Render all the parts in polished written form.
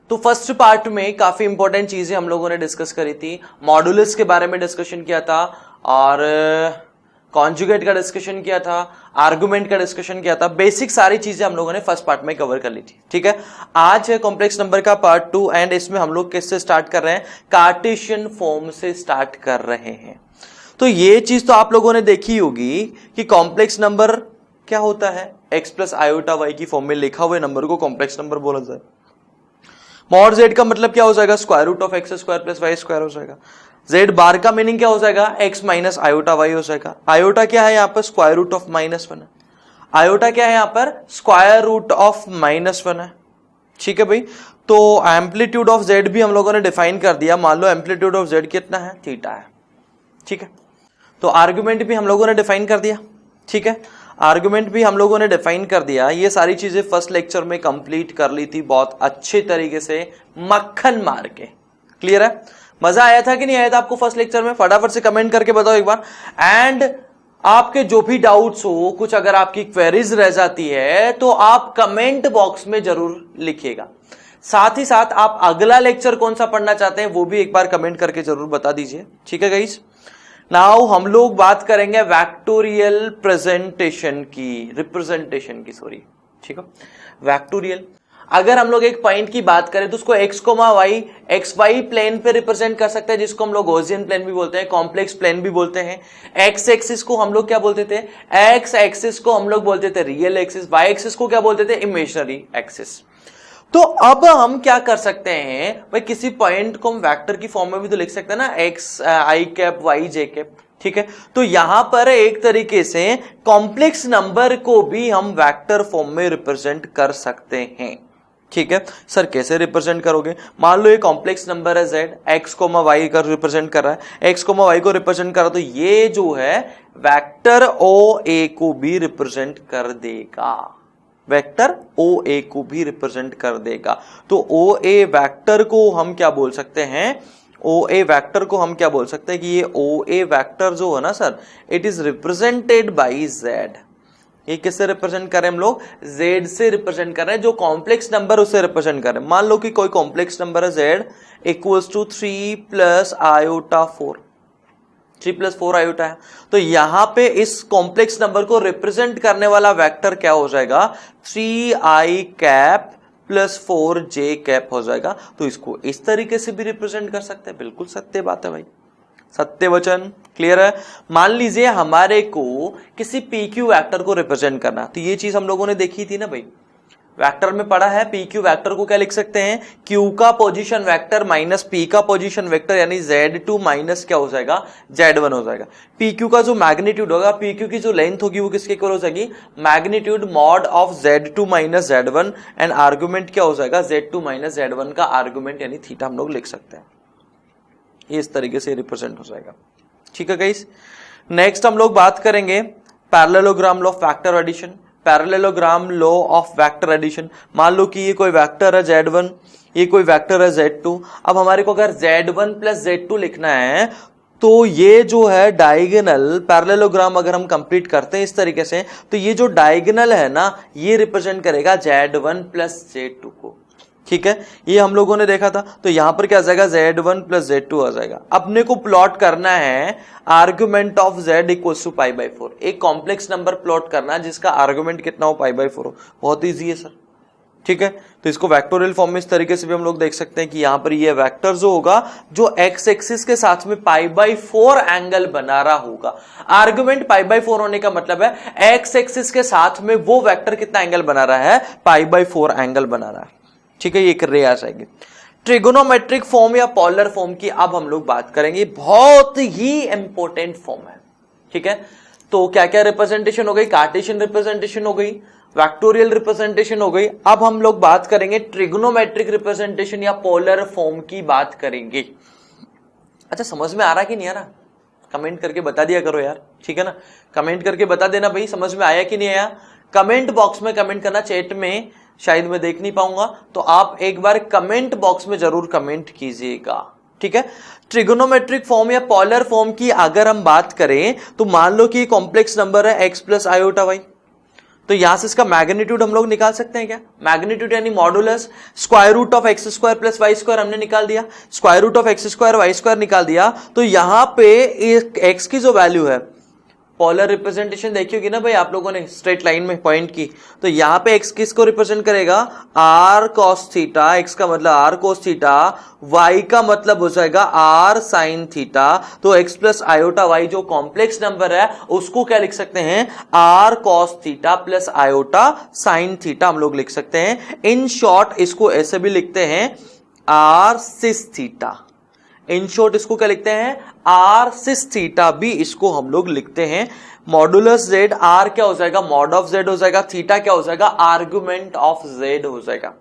तो first part में काफी इंपॉर्टेंट चीजें हम लोगों ने डिस्कस करी थी, मॉडुलस के बारे में डिस्कशन किया था और कॉन्जुगेट का डिस्कशन किया था, आर्गुमेंट का डिस्कशन किया था, बेसिक सारी चीजें हम लोगों ने फर्स्ट पार्ट में कवर कर ली थी। ठीक है, आज है कॉम्प्लेक्स नंबर का पार्ट 2 एंड इसमें हम लोग किससे स्टार्ट कर रहे हैं, कार्टेशियन फॉर्म से स्टार्ट कर रहे हैं। तो ये चीज तो आप लोगों ने देखी होगी कि कॉम्प्लेक्स नंबर क्या होता है, x प्लस आयोटा वाई की फॉर्म में लिखा हुए नंबर को कॉम्प्लेक्स नंबर बोला जाए। मॉड z का मतलब क्या हो जाएगा, square root of x square plus y square हो जाएगा। z बार का मीनिंग क्या हो जाएगा, x माइनस आयोटा वाई हो जाएगा। आयोटा क्या है यहाँ पर, स्क्वायर रूट ऑफ -1 है। आयोटा क्या है यहाँ पर, स्क्वायर रूट ऑफ -1 है। ठीक है भाई, तो एम्पलीट्यूड ऑफ z भी हम लोगों ने डिफाइन कर दिया। मान लो एम्पलीट्यूड ऑफ z कितना है, थीटा है। ठीक है, तो आर्गुमेंट भी हम लोगों ने डिफाइन कर दिया। ठीक है, आर्गुमेंट भी हम लोगों ने डिफाइन कर दिया। ये सारी चीजें फर्स्ट लेक्चर में कंप्लीट कर ली थी बहुत अच्छे तरीके से, मक्खन मार के। क्लियर है, मजा आया था कि नहीं आया था आपको फर्स्ट लेक्चर में? फटाफट से कमेंट करके बताओ एक बार। एंड आपके जो भी डाउट्स हो, कुछ अगर आपकी क्वेरीज रह जाती है तो आप कमेंट बॉक्स में जरूर लिखिएगा। साथ ही साथ आप अगला लेक्चर कौन सा पढ़ना चाहते हैं वो भी एक बार कमेंट करके जरूर बता दीजिए। ठीक है गाइस, नाउ हम लोग बात करेंगे वैक्टोरियल रिप्रेजेंटेशन की सॉरी। ठीक है, वैक्टोरियल, अगर हम लोग एक पॉइंट की बात करें तो उसको x, y, x y plane पे रिप्रेजेंट कर सकते हैं, जिसको हम लोग गॉसियन प्लेन भी बोलते हैं, कॉम्प्लेक्स प्लेन भी बोलते हैं। x एक्सिस को हम लोग क्या बोलते थे, x एक्सिस को हम लोग बोलते थे रियल एक्सिस, y एक्सिस को क्या बोलते थे, इमेजिनरी एक्सिस। तो अब हम क्या कर सकते हैं भाई, किसी पॉइंट को हम वेक्टर की फॉर्म में भी तो लिख सकते हैं ना, एक्स आई कैप वाई जे कैप। ठीक है, तो यहां पर एक तरीके से कॉम्प्लेक्स नंबर को भी हम वेक्टर फॉर्म में रिप्रेजेंट कर सकते हैं। ठीक है सर, कैसे रिप्रेजेंट करोगे? मान लो ये कॉम्प्लेक्स नंबर है z, x कोमा y का रिप्रेजेंट कर रहा है, x कोमा y को रिप्रेजेंट कर रहा है, तो ये जो है वेक्टर ओ ए को भी रिप्रेजेंट कर देगा, वेक्टर ओ ए को भी रिप्रेजेंट कर देगा। तो ओ ए वेक्टर को हम क्या बोल सकते हैं, ओ ए वेक्टर को हम क्या बोल सकते हैं कि ये ओ ए वेक्टर जो है ना sir, it is represented by z। ये किससे रिप्रेजेंट कर रहे हैं हम लोग, z से रिप्रेजेंट कर रहे हैं, जो कॉम्प्लेक्स नंबर उसे रिप्रेजेंट कर रहे हैं। मान लो कि कोई कॉम्प्लेक्स नंबर है z equals to 3 plus iota 4, 3 plus 4 iota है, तो यहां पे इस कॉम्प्लेक्स नंबर को रिप्रेजेंट करने वाला वेक्टर क्या हो जाएगा, 3i cap plus 4j cap हो जाएगा। तो इसको इस तरीके से भी रिप्रेजेंट कर सकते हैं। बिल्कुल सत्य बात है भाई, सत्य वचन। क्लियर है, मान लीजिए हमारे को किसी PQ वेक्टर को रिप्रेजेंट करना, तो ये चीज हम लोगों ने देखी थी ना भाई, वेक्टर में पढ़ा है। PQ वेक्टर को क्या लिख सकते हैं, Q का पोजीशन वेक्टर माइनस P का पोजीशन वेक्टर, यानी Z2 माइनस क्या हो जाएगा, Z1 हो जाएगा। PQ का जो मैग्नीट्यूड होगा, PQ की जो लेंथ होगी वो किसके इक्वल हो जाएगी, magnitude mod of Z2 minus Z1, and argument क्या हो जाएगा, Z2 माइनस Z1 का आर्गुमेंट यानी थीटा हम लोग लिख सकते हैं। ये इस तरीके से रिप्रेजेंट हो जाएगा। ठीक है गाइस, नेक्स्ट हम लोग बात करेंगे parallelogram law of vector addition, parallelogram law of vector addition. मान लो कि ये कोई वेक्टर है Z1, ये कोई वेक्टर है Z2। अब हमारे को अगर Z1 प्लस Z2 लिखना है तो ये जो है डायगोनल पैरेललोग्राम अगर हम कंप्लीट करते हैं इस तरीके से, तो ये जो डायगोनल है ना, ये रिप्रेजेंट करेगा Z1 प्लस Z2 को। ठीक है, ये हम लोगों ने देखा था। तो यहां पर क्या आ जाएगा, Z1 प्लस Z2 आ जाएगा। अपने को प्लॉट करना है argument of Z equals to π/4, एक कॉम्प्लेक्स नंबर प्लॉट करना है जिसका आर्गुमेंट कितना हो, π/4 हो। बहुत इजी है सर। ठीक है, तो इसको वेक्टोरियल फॉर्म में इस तरीके से भी हम लोग देख सकते हैं कि यहां पर ये वेक्टर जो होगा, जो एक्स एक्सिस के साथ में π/4 एंगल बना रहा होगा। आर्गुमेंट π/4 होने का मतलब है एक्स एक्सिस के साथ में वो वेक्टर कितना एंगल बना रहा है, π/4 एंगल बना रहा है। ठीक है, ये एक रे आ जाएगी। ट्रिगोनोमेट्रिक फॉर्म या पॉलर फॉर्म की अब हम लोग बात करेंगे, बहुत ही इंपॉर्टेंट फॉर्म है। ठीक है, तो क्या क्या रिप्रेजेंटेशन हो गई, कार्टेशियन रिप्रेजेंटेशन हो गई, वेक्टोरियल रिप्रेजेंटेशन हो गई। अब हम लोग बात करेंगे ट्रिगोनोमेट्रिक रिप्रेजेंटेशन या पोलर फॉर्म की बात करेंगे। अच्छा, समझ में आ रहा कि नहीं आ रहा, कमेंट करके बता दिया करो यार। ठीक है ना, कमेंट करके बता देना भाई समझ में आया कि नहीं आया। कमेंट बॉक्स में कमेंट करना, चैट में शायद मैं देख नहीं पाऊंगा, तो आप एक बार कमेंट बॉक्स में जरूर कमेंट कीजिएगा। ठीक है, ट्रिगोनोमेट्रिक फॉर्म या पॉलर फॉर्म की अगर हम बात करें तो मान लो कि कॉम्प्लेक्स नंबर है x प्लस आयोटा वाई। तो यहां से इसका मैग्नीट्यूड हम लोग निकाल सकते हैं क्या? मैग्नीट्यूड यानी modulus square root of x square plus y square हमने निकाल दिया, square root of x square y square निकाल दिया। तो यहां पे एक्स की जो वैल्यू है, पोलर रिप्रेजेंटेशन देखी होगी ना भाई आप लोगों ने स्ट्रेट लाइन में पॉइंट की, तो यहां पे एक्स किसको रिप्रेजेंट करेगा? आर कॉस थीटा, एक्स का मतलब आर कोस थीटा, वाई का मतलब हो जाएगा आर साइन थीटा। तो एक्स प्लस आयोटा वाई जो कॉम्प्लेक्स नंबर है उसको क्या लिख सकते हैं? R cos theta plus iota sine theta हम लोग लिख सकते हैं। इन शॉर्ट इसको ऐसे भी लिखते हैं r cis theta. In short इसको क्या लिखते हैं? आर सिस थीटा भी इसको हम लोग लिखते हैं। मॉडुलस जेड, आर क्या हो जाएगा? मॉड ऑफ जेड हो जाएगा, थीटा क्या हो जाएगा? आर्गुमेंट ऑफ जेड हो जाएगा।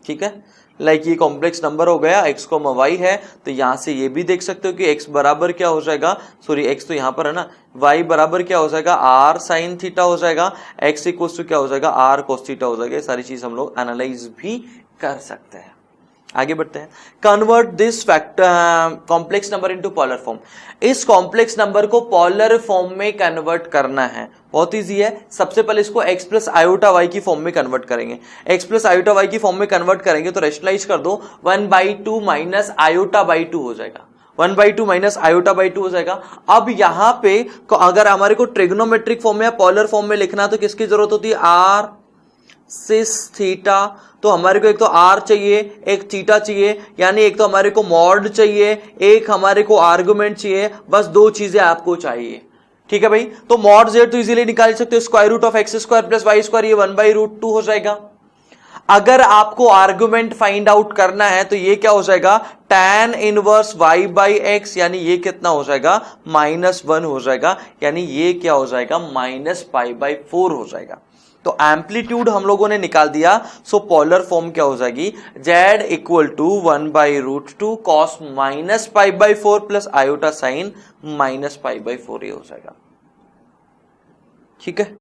ठीक है, लाइक ये कॉम्प्लेक्स नंबर हो गया, एक्स को वाई है, तो यहां से ये भी देख सकते हो कि एक्स बराबर क्या हो जाएगा, सॉरी एक्स तो यहां पर है ना, वाई बराबर क्या हो जाएगा? आर साइन थीटा हो जाएगा, एक्स इक्वल टू क्या हो जाएगा? आर कोस थीटा हो जाएगा। ये सारी चीज हम लोग एनालाइज भी कर सकते हैं। आगे बढ़ते हैं। Convert this factor complex number into polar form. इस कॉम्प्लेक्स नंबर को पोलर फॉर्म में कन्वर्ट करना है, बहुत इजी है। सबसे पहले इसको x प्लस आयोटा वाई की फॉर्म में कन्वर्ट करेंगे। x प्लस आयोटा वाई की फॉर्म में कन्वर्ट करेंगे तो रेशनलाइज कर दो, 1/2 माइनस आयोटा बाई 2 हो जाएगा, 1/2 माइनस आयोटा बाई 2 हो जाएगा। अब यहां पे अगर हमारे को ट्रिग्नोमेट्रिक फॉर्म में या पोलर फॉर्म में लिखना तो किसकी जरूरत होती है? R cis theta. तो हमारे को एक तो आर चाहिए, एक थीटा चाहिए, यानी एक तो हमारे को मॉड चाहिए, एक हमारे को आर्गुमेंट चाहिए, बस दो चीजें आपको चाहिए। ठीक है भाई, तो मॉड जेड तो इजीली निकाल सकते हो, square root of x square plus y square, ये 1/√2 हो जाएगा। अगर आपको आर्गुमेंट फाइंड आउट करना है तो ये क्या हो जाएगा? tan inverse y by x, यानी ये कितना हो जाएगा? -1 हो जाएगा, यानी ये क्या हो जाएगा? -π/4 हो जाएगा। तो एम्पलीट्यूड हम लोगों ने निकाल दिया, सो पोलर फॉर्म क्या हो जाएगी? z equal to 1/√2 cos -π/4 plus iota sine -π/4 ये हो जाएगा। ठीक है,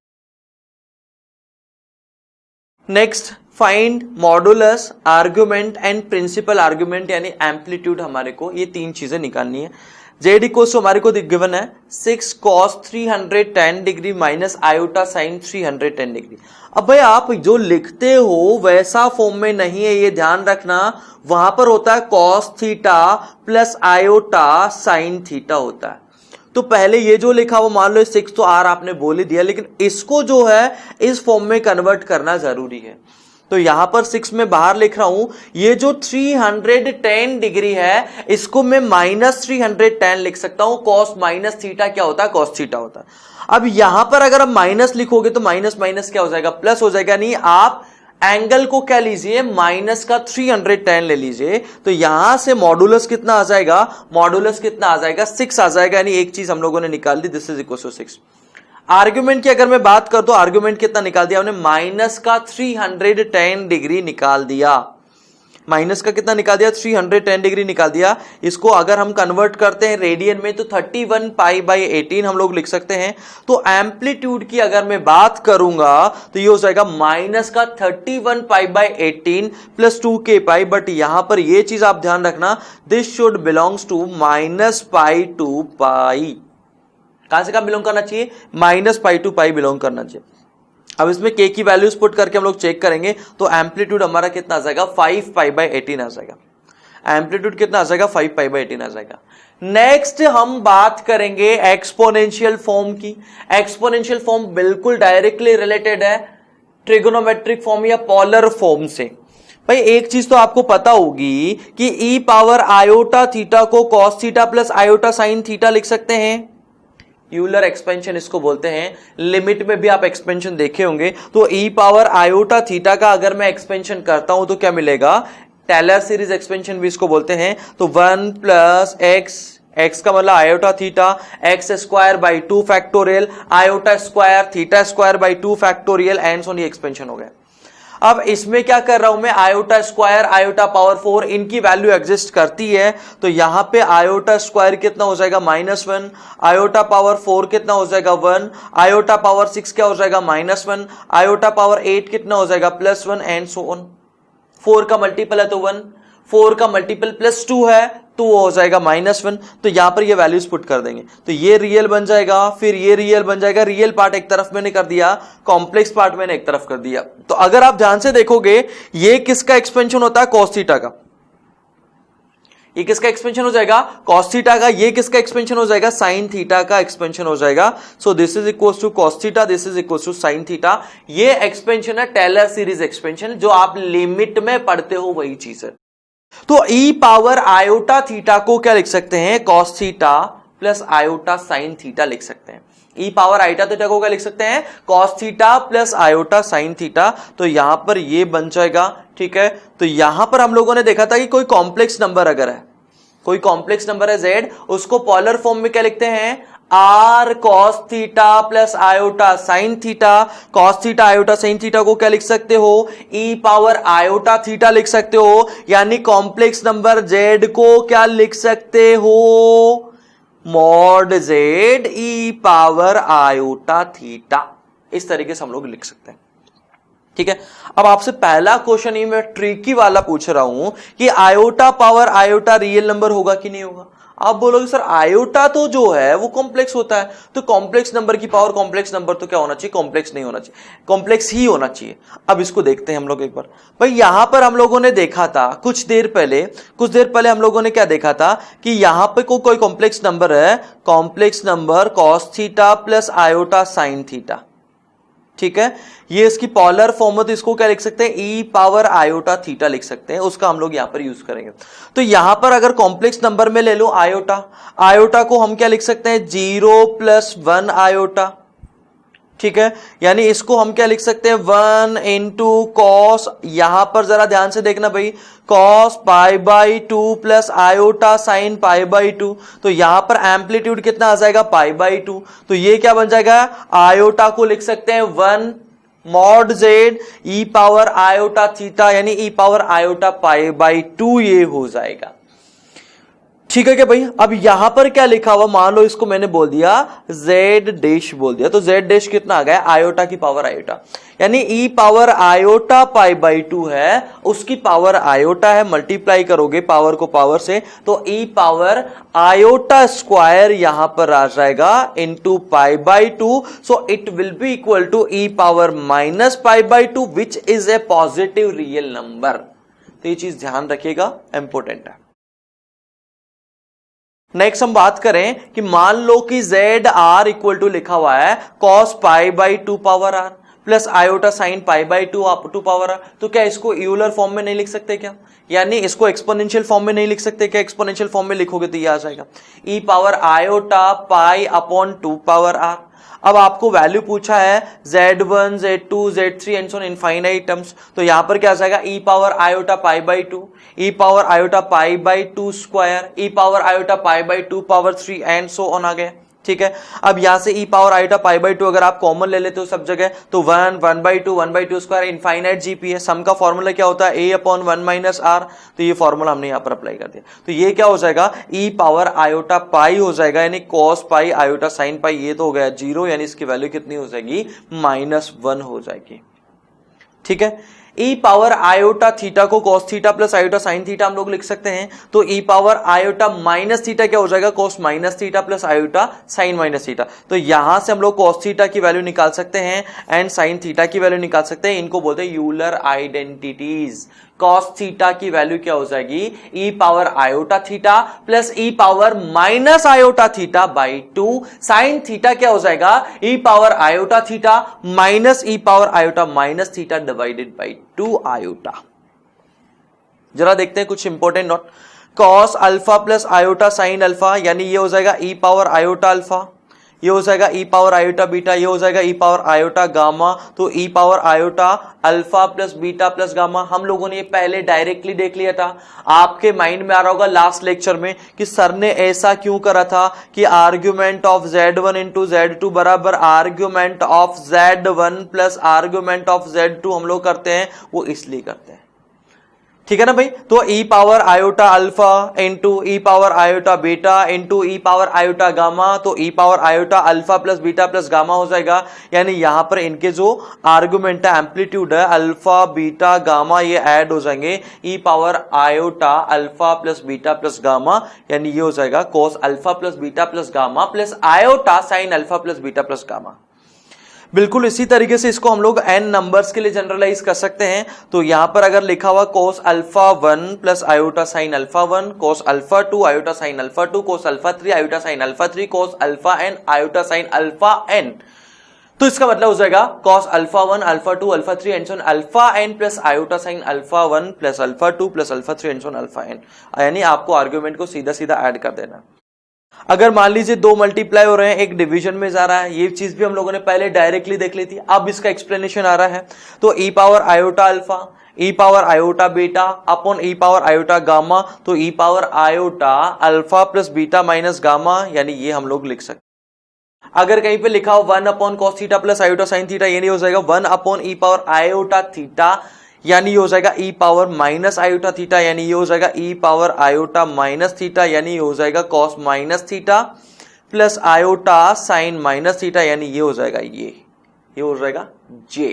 next find modulus, argument and principal argument, यानी एम्पलीट्यूड हमारे को ये तीन चीजें निकालनी है। जेड इक्वल टू हमारे को गिवन है 6 cos 310 degree minus iota sine 310 degree. अब भाई आप जो लिखते हो वैसा फॉर्म में नहीं है, ये ध्यान रखना। वहां पर होता है cos theta plus iota sine theta होता है। तो पहले ये जो लिखा वो मान लो 6 तो आर आपने बोल ही दिया, लेकिन इसको जो है इस फॉर्म में कन्वर्ट करना जरूरी है। तो यहां पर 6 में बाहर लिख रहा हूं, ये जो 310 डिग्री है इसको मैं -310 लिख सकता हूं। cos माइनस थीटा क्या होता है? cos थीटा होता है। अब यहां पर अगर आप माइनस लिखोगे तो माइनस माइनस क्या हो जाएगा? प्लस हो जाएगा। नहीं, आप एंगल को क्या लीजिए? माइनस का 310 ले लीजिए। तो यहां से मॉडुलस कितना आ जाएगा? मॉडुलस कितना आ जाएगा? 6 आ जाएगा, यानी एक चीज हम लोगों ने निकाल दी, this is equal to 6। Argument की अगर मैं बात कर तो आर्ग्यूमेंट कितना निकाल दिया हमने? माइनस का 310 डिग्री निकाल दिया। माइनस का कितना निकाल दिया? 310 डिग्री निकाल दिया। इसको अगर हम कन्वर्ट करते हैं रेडियन में तो 31 π/18 हम लोग लिख सकते हैं। तो एम्पलीट्यूड की अगर मैं बात करूंगा तो ये हो जाएगा माइनस का 31 π/18 प्लस 2k π। बट यहां पर ये चीज आप ध्यान रखना, this should belongs to -π to π। कहां से कहां बिलोंग करना चाहिए? -π to π बिलोंग करना चाहिए। अब इसमें k की वैल्यूज पुट करके हम लोग चेक करेंगे तो एम्पलीट्यूड हमारा कितना आ जाएगा? 5 π/18 आ जाएगा। एम्पलीट्यूड कितना आ जाएगा? 5 π/18 आ जाएगा। नेक्स्ट हम बात करेंगे एक्सपोनेंशियल फॉर्म की। एक्सपोनेंशियल फॉर्म बिल्कुल डायरेक्टली रिलेटेड है ट्रिगोनोमेट्रिक फॉर्म या पोलर फॉर्म से। भाई एक चीज तो आपको पता होगी कि e पावर आयोटा थीटा को cos theta plus iota sine theta लिख सकते हैं। यूलर एक्सपेंशन इसको बोलते हैं। लिमिट में भी आप एक्सपेंशन देखे होंगे। तो e पावर आयोटा थीटा का अगर मैं एक्सपेंशन करता हूं तो क्या मिलेगा? टेलर सीरीज एक्सपेंशन भी इसको बोलते हैं। तो 1 प्लस एक्स का मतलब iota theta, x square by 2 factorial, iota square theta square by 2 factorial, and so ये एक्सपेंशन हो गया। अब इसमें क्या कर रहा हूं मैं? आयोटा स्क्वायर, आयोटा पावर 4 इनकी वैल्यू एग्जिस्ट करती है। तो यहां पे आयोटा स्क्वायर कितना हो जाएगा? -1। आयोटा पावर 4 कितना हो जाएगा? 1। आयोटा पावर 6 क्या हो जाएगा? -1। आयोटा पावर 8 कितना हो जाएगा? +1, एंड सो ऑन। 4 का मल्टीपल है तो 1। 4 का मल्टीपल +2 है तो वो हो जाएगा -1। तो यहां पर ये वैल्यूज पुट कर देंगे तो ये रियल बन जाएगा, फिर ये रियल बन जाएगा। रियल पार्ट एक तरफ मैंने कर दिया, कॉम्प्लेक्स पार्ट मैंने एक तरफ कर दिया। तो अगर आप ध्यान से देखोगे ये किसका एक्सपेंशन होता है, cos थीटा का। ये किसका एक्सपेंशन हो जाएगा, cos थीटा का। ये किसका एक्सपेंशन हो जाएगा, sin थीटा का एक्सपेंशन हो जाएगा। So this is equal to cos theta, this is equal to sin theta. ये एक्सपेंशन है टेलर सीरीज एक्सपेंशन, जो आप लिमिट में पढ़ते हो वही चीज है। तो e पावर आयोटा थीटा को क्या लिख सकते हैं, cos theta plus iota sin theta लिख सकते हैं। e पावर आयोटा थीटा को क्या लिख सकते हैं, cos theta plus iota sin theta. तो यहां पर ये बन जाएगा, ठीक है। तो यहां पर हम लोगों ने देखा था कि कोई कॉम्प्लेक्स नंबर अगर है, कोई कॉम्प्लेक्स नंबर है z, उसको पॉलर फॉर्म में क्या लिखते हैं, r cos theta plus iota sin theta. cos theta iota sin theta को क्या लिख सकते हो, e पावर आयोटा थीटा लिख सकते हो। यानी कॉम्प्लेक्स नंबर z को क्या लिख सकते हो, mod z e power iota theta. इस तरीके से हम लोग लिख सकते हैं, ठीक है। अब आपसे पहला क्वेश्चन ये मैं ट्रिकी वाला पूछ रहा हूं कि iota power iota real number होगा कि नहीं होगा। आप बोलोगे सर आयोटा तो जो है वो कॉम्प्लेक्स होता है, तो कॉम्प्लेक्स नंबर की पावर कॉम्प्लेक्स नंबर तो क्या होना चाहिए, कॉम्प्लेक्स नहीं होना चाहिए, कॉम्प्लेक्स ही होना चाहिए। अब इसको देखते हैं हम लोग एक बार। भाई यहां पर हम लोगों ने देखा था कुछ देर पहले हम लोगों ने क्या देखा था कि यहां पे कोई कॉम्प्लेक्स नंबर है, complex number cos theta plus iota sin theta, ठीक है। ये इसकी पॉलर फॉर्म है तो इसको क्या लिख सकते हैं, e पावर आयोटा थीटा लिख सकते हैं। उसका हम लोग यहां पर यूज करेंगे। तो यहां पर अगर कॉम्प्लेक्स नंबर में ले लो आयोटा को हम क्या लिख सकते हैं, 0 + 1 आयोटा, ठीक है। यानी इसको हम क्या लिख सकते हैं, 1 × cos, यहां पर जरा ध्यान से देखना भाई, cos π/2 प्लस आयोटा sin π/2। तो यहां पर एम्पलीट्यूड कितना आ जाएगा, π/2। तो ये क्या बन जाएगा, आयोटा को लिख सकते हैं 1 mod z e power iota theta, यानी e पावर आयोटा π/2 ये हो जाएगा, ठीक है क्या भाई। अब यहां पर क्या लिखा हुआ, मान लो इसको मैंने बोल दिया z डैश बोल दिया, तो z डैश कितना आ गया, आयोटा की पावर आयोटा, यानी e पावर आयोटा π/2 है, उसकी पावर आयोटा है, मल्टीप्लाई करोगे पावर को पावर से तो e पावर आयोटा स्क्वायर यहां पर आ जाएगा into π/2। So it will be equal to e power -π/2 which is a positive real number. तो ये चीज ध्यान रखिएगा, इंपॉर्टेंट है। नेक्स्ट हम बात करें कि मान लो कि z r इक्वल टू लिखा हुआ है cos π/2 power r plus iota sin π/2 power r, तो क्या इसको यूलर फॉर्म में नहीं लिख सकते क्या, यानी इसको एक्सपोनेंशियल फॉर्म में नहीं लिख सकते क्या। एक्सपोनेंशियल फॉर्म में लिखोगे तो ये आ जाएगा e power iota π/2 power r। अब आपको वैल्यू पूछा है z1 z2 z3 and so on infinite terms, तो यहां पर क्या आ जाएगा e power iota π/2, e power iota π/2 square, e power iota π/2 power 3 and so on आ गया, ठीक है। अब यहां से e पावर आयोटा π/2 अगर आप कॉमन ले लेते हो सब जगह तो 1 1/2 1/2 स्क्वायर इनफाइनाइट जीपी है। सम का फॉर्मूला क्या होता है, a/1 - r, तो ये फॉर्मूला हमने यहां पर अप्लाई कर दिया। तो ये क्या हो जाएगा, e पावर आयोटा पाई हो जाएगा, यानी cos पाई आयोटा sin पाई, ये तो हो गया 0, यानी इसकी वैल्यू कितनी हो जाएगी, -1 हो जाएगी, ठीक है। e पावर आयोटा थीटा को cos theta plus iota sin theta हम लोग लिख सकते हैं, तो e power iota minus theta क्या हो जाएगा, cos minus theta plus iota sin minus theta. तो यहां से हम लोग cos थीटा की वैल्यू निकाल सकते हैं एंड sin थीटा की वैल्यू निकाल सकते हैं। इनको बोलते हैं यूलर आइडेंटिटीज। cos थीटा की वैल्यू क्या हो जाएगी, e power iota theta plus e power minus iota theta by 2। sin theta क्या हो जाएगा, e power iota theta minus e power iota minus theta divided by 2 iota. जरा देखते हैं कुछ important note. cos alpha plus iota sin alpha, यानी ये हो जाएगा e पावर आयोटा अल्फा, ये हो जाएगा e पावर आयोटा बीटा, ये हो जाएगा e पावर आयोटा गामा। तो e power iota alpha plus beta plus gamma हम लोगों ने ये पहले डायरेक्टली देख लिया था। आपके माइंड में आ रहा होगा लास्ट लेक्चर में कि सर ने ऐसा क्यों करा था कि argument of z1 into z2 बराबर argument of z1 plus argument of z2 हम लोग करते हैं, वो इसलिए करते हैं। ठीक है ना भाई। तो e power iota alpha into e power iota beta into e power iota gamma, तो e power iota alpha plus beta plus gamma हो जाएगा। यानी यहां पर इनके जो आर्गुमेंट है, एम्पलीट्यूड है, अल्फा बीटा गामा, ये ऐड हो जाएंगे। E power iota alpha plus beta plus gamma, यानी ये हो जाएगा cos alpha plus beta plus gamma plus iota sine alpha plus beta plus gamma. बिल्कुल इसी तरीके से इसको हम लोग n नंबर्स के लिए जनरलाइज कर सकते हैं। तो यहां पर अगर लिखा हुआ cos alpha 1 plus iota sine alpha 1, cos alpha 2 iota sine alpha 2, cos alpha 3 iota sine alpha 3, cos alpha n iota sine alpha n, तो इसका मतलब हो जाएगा cos alpha 1 alpha 2 alpha 3 and so on alpha n plus iota sine alpha 1 plus alpha 2 plus alpha 3 and so on alpha n। यानी आपको argument को सीधा सीधा ऐड कर देना। अगर मान लीजिए दो मल्टीप्लाई हो रहे हैं, एक डिवीजन में जा रहा है, ये चीज भी हम लोगों ने पहले डायरेक्टली देख ली थी, अब इसका एक्सप्लेनेशन आ रहा है। तो e power iota alpha, e power iota beta upon e power iota gamma, तो e power iota alpha plus beta minus gamma, यानी ये हम लोग लिख सकते। अगर कहीं पे लिखा हो 1 upon cos theta plus iota sine theta, यानी हो जाएगा 1 upon e power iota theta, यानी ये हो जाएगा e power minus iota theta, यानी ये हो जाएगा e power iota minus theta, यानी ये हो जाएगा cos minus theta plus iota sign minus theta, यानी ये हो जाएगा ये हो जाएगा जे।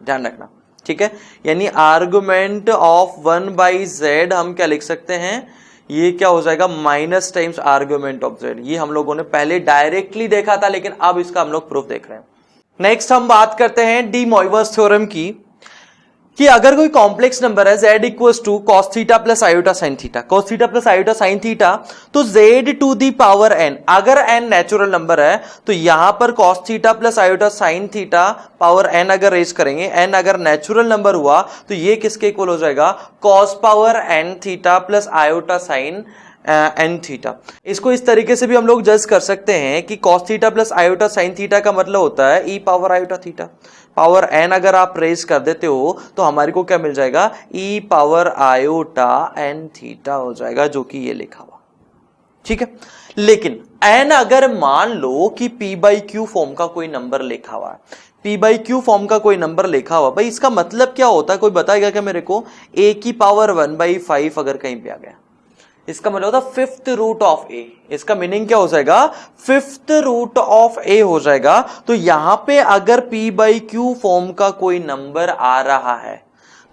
ध्यान रखना, ठीक है। यानी आर्गुमेंट ऑफ 1/z हम क्या लिख सकते हैं, ये क्या हो जाएगा minus times argument of z। ये हम लोगों ने पहले डायरेक्टली देखा था, लेकिन अब इसका हम लोग प्रूफ देख रहे हैं। नेक्स्ट हम बात करते हैं डी मोइवर्स थ्योरम की, कि अगर कोई कॉम्प्लेक्स नंबर है z equals to cos theta plus iota sine theta, cos theta plus iota sine theta, तो z to the power n, अगर n नेचुरल नंबर है तो यहां पर cos theta plus iota sine theta power n अगर raise करेंगे, n अगर natural number हुआ तो ये किसके इक्वल हो जाएगा, cos power n theta plus iota sine n theta. इसको इस तरीके से भी हम लोग जज कर सकते हैं कि cos theta plus iota sine theta का मतलब होता है e power iota theta, power n अगर आप रेज कर देते हो तो हमारे को क्या मिल जाएगा, e power iota N theta हो जाएगा, जो कि ये लिखा हुआ। ठीक है, लेकिन एन अगर मान लो कि पी बाई क्यू फॉर्म का कोई नंबर लिखा हुआ है, पी बाई क्यू फॉर्म का कोई नंबर लिखा हुआ, भाई इसका मतलब क्या होता है, कोई बताएगा क्या मेरे को। ए की पावर 1/5 अगर कहीं पे आ गया, इसका मतलब होता फिफ्थ रूट ऑफ ए, इसका मीनिंग क्या हो जाएगा, फिफ्थ रूट ऑफ ए हो जाएगा। तो यहां पे अगर पी बाई क्यू फॉर्म का कोई नंबर आ रहा है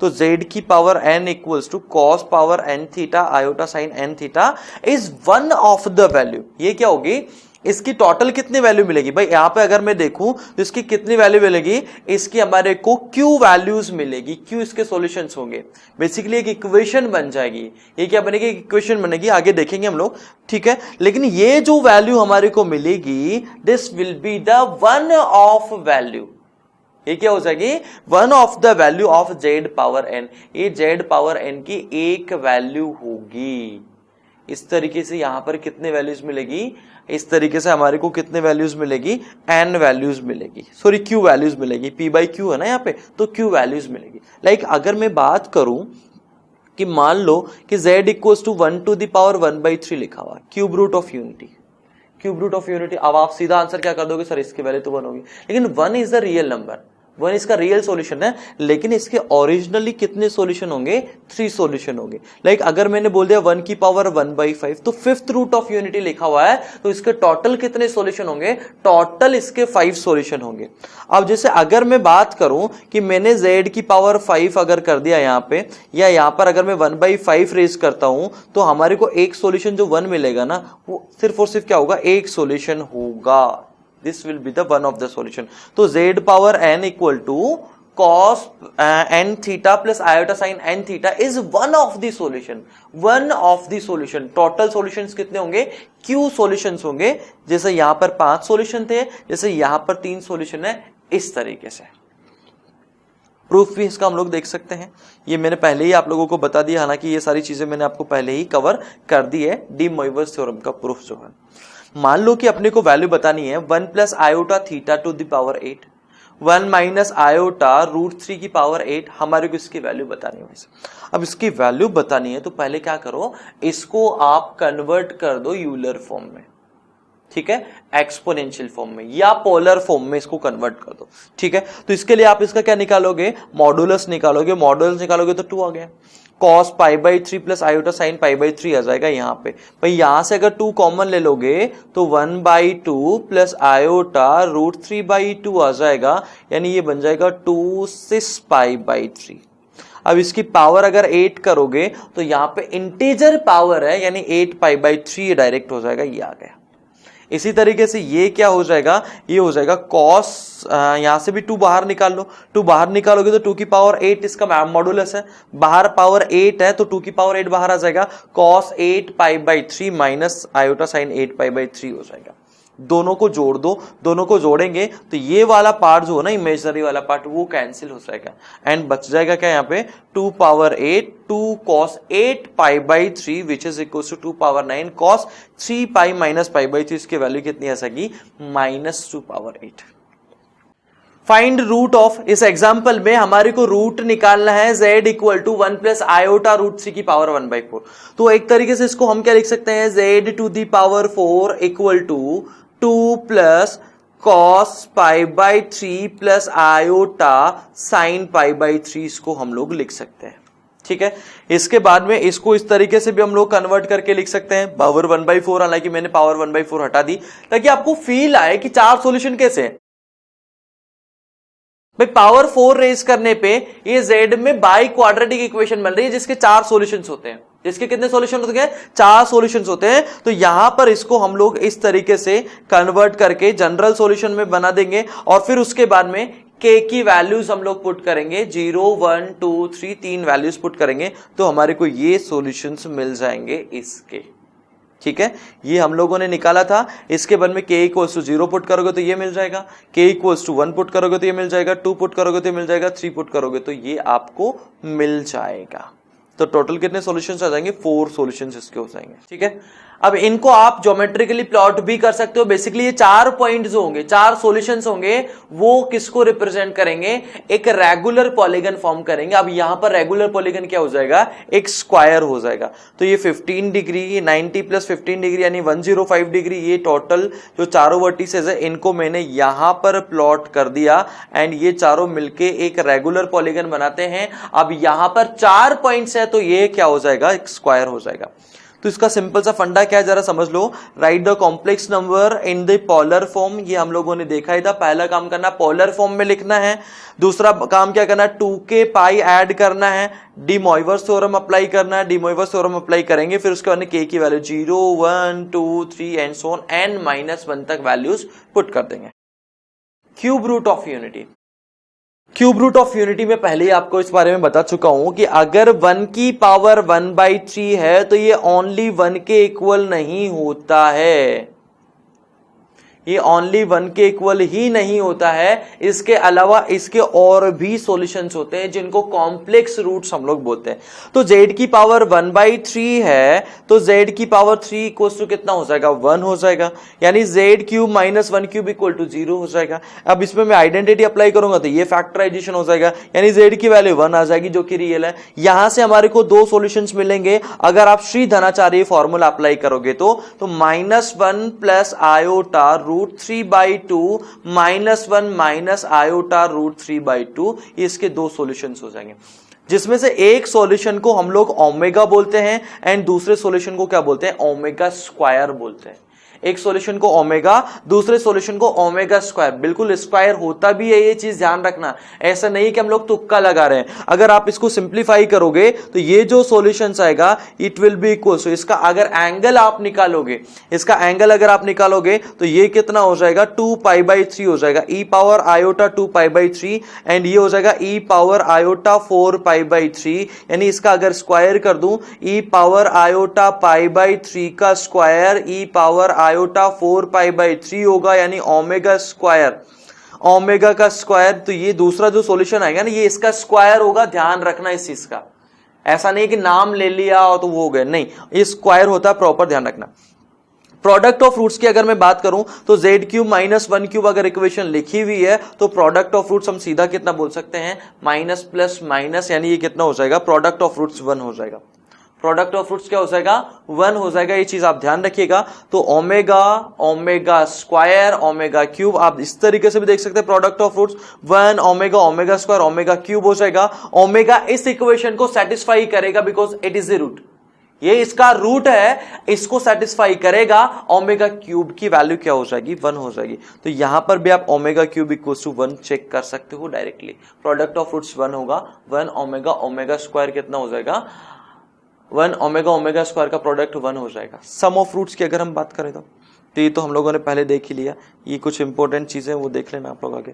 तो z की power n equals to cos power n theta iota sine n theta is one of the value. ये क्या होगी, इसकी टोटल कितनी वैल्यू मिलेगी, भाई यहां पे अगर मैं देखूं तो इसकी कितनी वैल्यू मिलेगी, इसकी हमारे को q वैल्यूज मिलेगी, q इसके सॉल्यूशंस होंगे, बेसिकली एक इक्वेशन बन जाएगी। ये क्या बनेगी, एक इक्वेशन बनेगी, आगे देखेंगे हम लोग, ठीक है। लेकिन ये जो वैल्यू हमारे को मिलेगी, this will be the one of value, ये क्या हो जाएगी, one of the value of z power n, ये z पावर n की एक वैल्यू होगी। इस तरीके से यहां पर कितने वैल्यूज मिलेगी, इस तरीके से हमारे को कितने वैल्यूज मिलेगी, n वैल्यूज मिलेगी, सॉरी q वैल्यूज मिलेगी, p बाई क्यू है ना यहाँ पे, तो q वैल्यूज मिलेगी। लाइक अगर मैं बात करूं कि मान लो कि z equals to 1 to the power 1/3 लिखा हुआ, cube root of unity, cube root of unity. अब आप सीधा आंसर क्या कर दोगे, सर इसकी वैल्यू तो 1 होगी, लेकिन 1 इज द रियल नंबर, 1 इसका रियल सॉल्यूशन है, लेकिन इसके ओरिजिनली कितने सॉल्यूशन होंगे, 3 सॉल्यूशन होंगे। लाइक अगर मैंने बोल दिया 1 की पावर 1/5, तो फिफ्थ रूट ऑफ यूनिटी लिखा हुआ है, तो इसके टोटल कितने सॉल्यूशन होंगे, टोटल इसके 5 सॉल्यूशन होंगे। अब जैसे अगर मैं बात करूं कि मैंने z की पावर 5 अगर कर दिया यहां पे, या यहां पर अगर मैं 1/5 रेज करता हूं, तो हमारे को एक सॉल्यूशन जो 1 मिलेगा ना, वो सिर्फ और सिर्फ क्या होगा, एक सॉल्यूशन होगा, this will be the one of the solution. तो z power n equal to cos n theta plus iota sine n theta is one of the solution, one of the solution. Total solutions कितने होंगे, q solutions होंगे, जैसे यहां पर 5 solution थे, जैसे यहां पर 3 सॉल्यूशन है, इस तरीके से। प्रूफ भी इसका हम लोग देख सकते हैं, ये मैंने पहले ही आप लोगों को बता दिया, हालांकि ये सारी चीजें मैंने आपको पहले ही कवर कर दी है। डी मोइवर्स थ्योरम का प्रूफ जो है, मान लो कि अपने को वैल्यू बतानी है 1 plus iota theta to the power 8, 1 minus iota root 3 की पावर 8, हमारे को इसकी वैल्यू बतानी है। अब इसकी वैल्यू बतानी है तो पहले क्या करो, इसको आप कन्वर्ट कर दो यूलर फॉर्म में, ठीक है, एक्सपोनेंशियल फॉर्म में या पोलर फॉर्म में इसको कन्वर्ट कर दो, ठीक है। तो इसके लिए आप इसका क्या निकालोगे, मॉडुलस निकालोगे, मॉडुलस निकालोगे तो 2 आ गया, cos pi by 3 plus iota sine pi by 3 आ जाएगा यहाँ पे। भाई यहां से अगर 2 कॉमन ले लोगे तो 1/2 प्लस आयोटा √3/2 आ जाएगा, यानी ये बन जाएगा 2 6 पाई बाई 3। अब इसकी पावर अगर 8 करोगे तो यहां पे इंटीजर पावर है, यानी 8 पाई बाई 3 डायरेक्ट हो जाएगा, ये आ गया। इसी तरीके से ये क्या हो जाएगा, ये हो जाएगा कॉस, यहां से भी 2 बाहर निकाल लो, 2 बाहर निकालोगे तो 2 की पावर 8 इसका मॉडुलस है, बाहर पावर 8 है तो 2 की पावर 8 बाहर आ जाएगा, cos 8 pi by 3 minus iota sine 8 pi by 3 हो जाएगा। दोनों को जोड़ दो, दोनों को जोड़ेंगे तो ये वाला पार्ट जो है ना इमेजिनरी वाला पार्ट वो कैंसिल हो जाएगा एंड बच जाएगा क्या यहाँ पे 2 power 8 2 cos 8 pi by 3 which is equal to 2 power 9 cos 3 pi minus pi by 3, इसकी वैल्यू कितनी आ जाएगी -2 पावर 8। फाइंड रूट ऑफ, इस एग्जाम्पल में हमारे को रूट निकालना है z equal to 1 plus iota √3 की पावर 1/4। तो एक तरीके से इसको हम क्या लिख सकते हैं, z to the power 4 equal to 2 plus cos pi by 3 plus iota sine pi by 3, इसको हम लोग लिख सकते हैं। ठीक है, इसके बाद में इसको इस तरीके से भी हम लोग कन्वर्ट करके लिख सकते हैं पावर 1/4, हालांकि मैंने पावर 1/4 हटा दी ताकि आपको फील आए कि 4 सॉल्यूशन कैसे है। भाई पावर 4 रेज करने पे ये z में बाई क्वाड्रेटिक इक्वेशन बन रही है जिसके 4 सॉल्यूशंस होते हैं। जिसके कितने सॉल्यूशन होते हैं, 4 सॉल्यूशंस होते हैं। तो यहां पर इसको हम लोग इस तरीके से कन्वर्ट करके जनरल सॉल्यूशन में बना देंगे और फिर उसके बाद में k की वैल्यूज हम लोग पुट करेंगे, 0 1 2 3 3 वैल्यूज पुट करेंगे तो हमारे को ये सॉल्यूशंस मिल जाएंगे इसके। ठीक है, ये हम लोगों ने निकाला था। इसके बाद में k इक्वल्स टू 0 पुट करोगे तो ये मिल जाएगा, k इक्वल्स टू 1 पुट करोगे तो ये मिल जाएगा, 2 पुट करोगे तो ये मिल जाएगा, 3 पुट करोगे तो ये आपको मिल जाएगा। तो टोटल कितने सॉल्यूशंस आ जाएंगे, 4 सॉल्यूशंस इसके हो जाएंगे। ठीक है, अब इनको आप ज्योमेट्रिकली प्लॉट भी कर सकते हो। बेसिकली ये 4 पॉइंट जो होंगे, 4 सॉल्यूशंस होंगे, वो किसको रिप्रेजेंट करेंगे, एक रेगुलर पॉलीगन फॉर्म करेंगे। अब यहां पर रेगुलर पॉलीगन क्या हो जाएगा, एक स्क्वायर हो जाएगा। तो ये 15 डिग्री 90 प्लस 15 डिग्री यानी 105 डिग्री, ये टोटल जो चारों वर्टिसेस है इनको मैंने यहां पर प्लॉट कर दिया एंड ये चारों मिलके एक रेगुलर पॉलीगन बनाते हैं। अब यहां पर 4 पॉइंट्स है तो ये क्या हो जाएगा, एक स्क्वायर हो जाएगा। तो इसका सिंपल सा फंडा क्या है जरा समझ लो, write the complex number in the polar form. ये हम लोगों ने देखा ही था, पहला काम करना पोलर फॉर्म में लिखना है, दूसरा काम क्या करना है 2k पाई ऐड करना है, डी मोइवर्स थ्योरम अप्लाई करना है, डी मोइवर्स थ्योरम अप्लाई करेंगे, फिर उसके बाद k की value 0 1 2 3 and so on n -1 तक वैल्यूज पुट कर देंगे। Cube root of unity, cube root of unity में पहले ही आपको इस बारे में बता चुका हूं कि अगर 1 की पावर 1/3 है तो ये ओनली 1 के इक्वल नहीं होता है, ये ओनली 1 के इक्वल ही नहीं होता है, इसके अलावा इसके और भी सॉल्यूशंस होते हैं जिनको कॉम्प्लेक्स रूट्स हम लोग बोलते हैं। तो z की पावर 1/3 है तो z की पावर 3 इक्वल्स टू कितना हो जाएगा, 1 हो जाएगा, यानी z cube minus 1 cube equal to 0 हो जाएगा। अब इसमें मैं आइडेंटिटी अप्लाई करूंगा तो ये फैक्टराइजेशन हो जाएगा, यानी z की वैल्यू 1 आ जाएगी जो कि रियल है। यहां से हमारे को 2 सॉल्यूशंस मिलेंगे अगर आप श्री धनाचार्य फॉर्मूला अप्लाई करोगे तो -1 प्लस आयोटा √3/2 -1 माइनस आयोटा √3/2, ये इसके 2 सॉल्यूशंस हो जाएंगे, जिसमें से एक सॉल्यूशन को हम लोग ओमेगा बोलते हैं एंड दूसरे सॉल्यूशन को क्या बोलते हैं, ओमेगा स्क्वायर बोलते हैं। एक सॉल्यूशन को ओमेगा, दूसरे सॉल्यूशन को ओमेगा स्क्वायर, बिल्कुल स्क्वायर होता भी है, ये चीज ध्यान रखना। ऐसा नहीं कि हम लोग तुक्का लगा रहे हैं। अगर आप इसको सिंप्लीफाई करोगे तो ये जो सॉल्यूशंस आएगा इट विल बी इक्वल, सो इसका अगर एंगल आप निकालोगे, इसका एंगल अगर आप निकालोगे तो ये कितना हो जाएगा 2π/3 हो जाएगा, e पावर आयोटा 2π/3 एंड ये हो जाएगा e पावर आयोटा 4π/3, यानी इसका अगर स्क्वायर कर दूं e पावर आयोटा π/3 का स्क्वायर e पावर आयोटा 4π/3 होगा, यानी ओमेगा स्क्वायर, ओमेगा का स्क्वायर। तो ये दूसरा जो सॉल्यूशन आएगा ना ये इसका स्क्वायर होगा, ध्यान रखना इस चीज का। ऐसा नहीं कि नाम ले लिया और तो वो हो गया, नहीं, ये स्क्वायर होता है, प्रॉपर ध्यान रखना। प्रोडक्ट ऑफ रूट्स की अगर मैं बात करूं तो z क्यूब माइनस 1 क्यूब अगर इक्वेशन लिखी हुई है तो प्रोडक्ट ऑफ रूट्स हम सीधा कितना बोल सकते हैं, माइनस प्लस माइनस, यानी ये कितना हो जाएगा, प्रोडक्ट ऑफ रूट्स 1 हो जाएगा। प्रोडक्ट ऑफ रूट्स क्या हो जाएगा 1 हो जाएगा, ये चीज आप ध्यान रखिएगा। तो omega omega square omega cube, आप इस तरीके से भी देख सकते हैं product of roots 1 omega omega square omega cube हो जाएगा। ओमेगा इस इक्वेशन को सेटिस्फाई करेगा because it is a root, ये इसका रूट है, इसको सेटिस्फाई करेगा। ओमेगा क्यूब की वैल्यू क्या हो जाएगी 1 हो जाएगी। तो यहां पर भी आप omega cube equal to 1 check कर सकते हो डायरेक्टली। प्रोडक्ट ऑफ रूट्स 1 होगा, 1 ओमेगा ओमेगा स्क्वायर कितना हो जाएगा 1 ओमेगा ओमेगा स्क्वायर का प्रोडक्ट 1 हो जाएगा। सम ऑफ रूट्स की अगर हम बात करें तो ये तो हम लोगों ने पहले देख ही लिया, ये कुछ इंपॉर्टेंट चीजें वो देख लेना आप लोग आगे।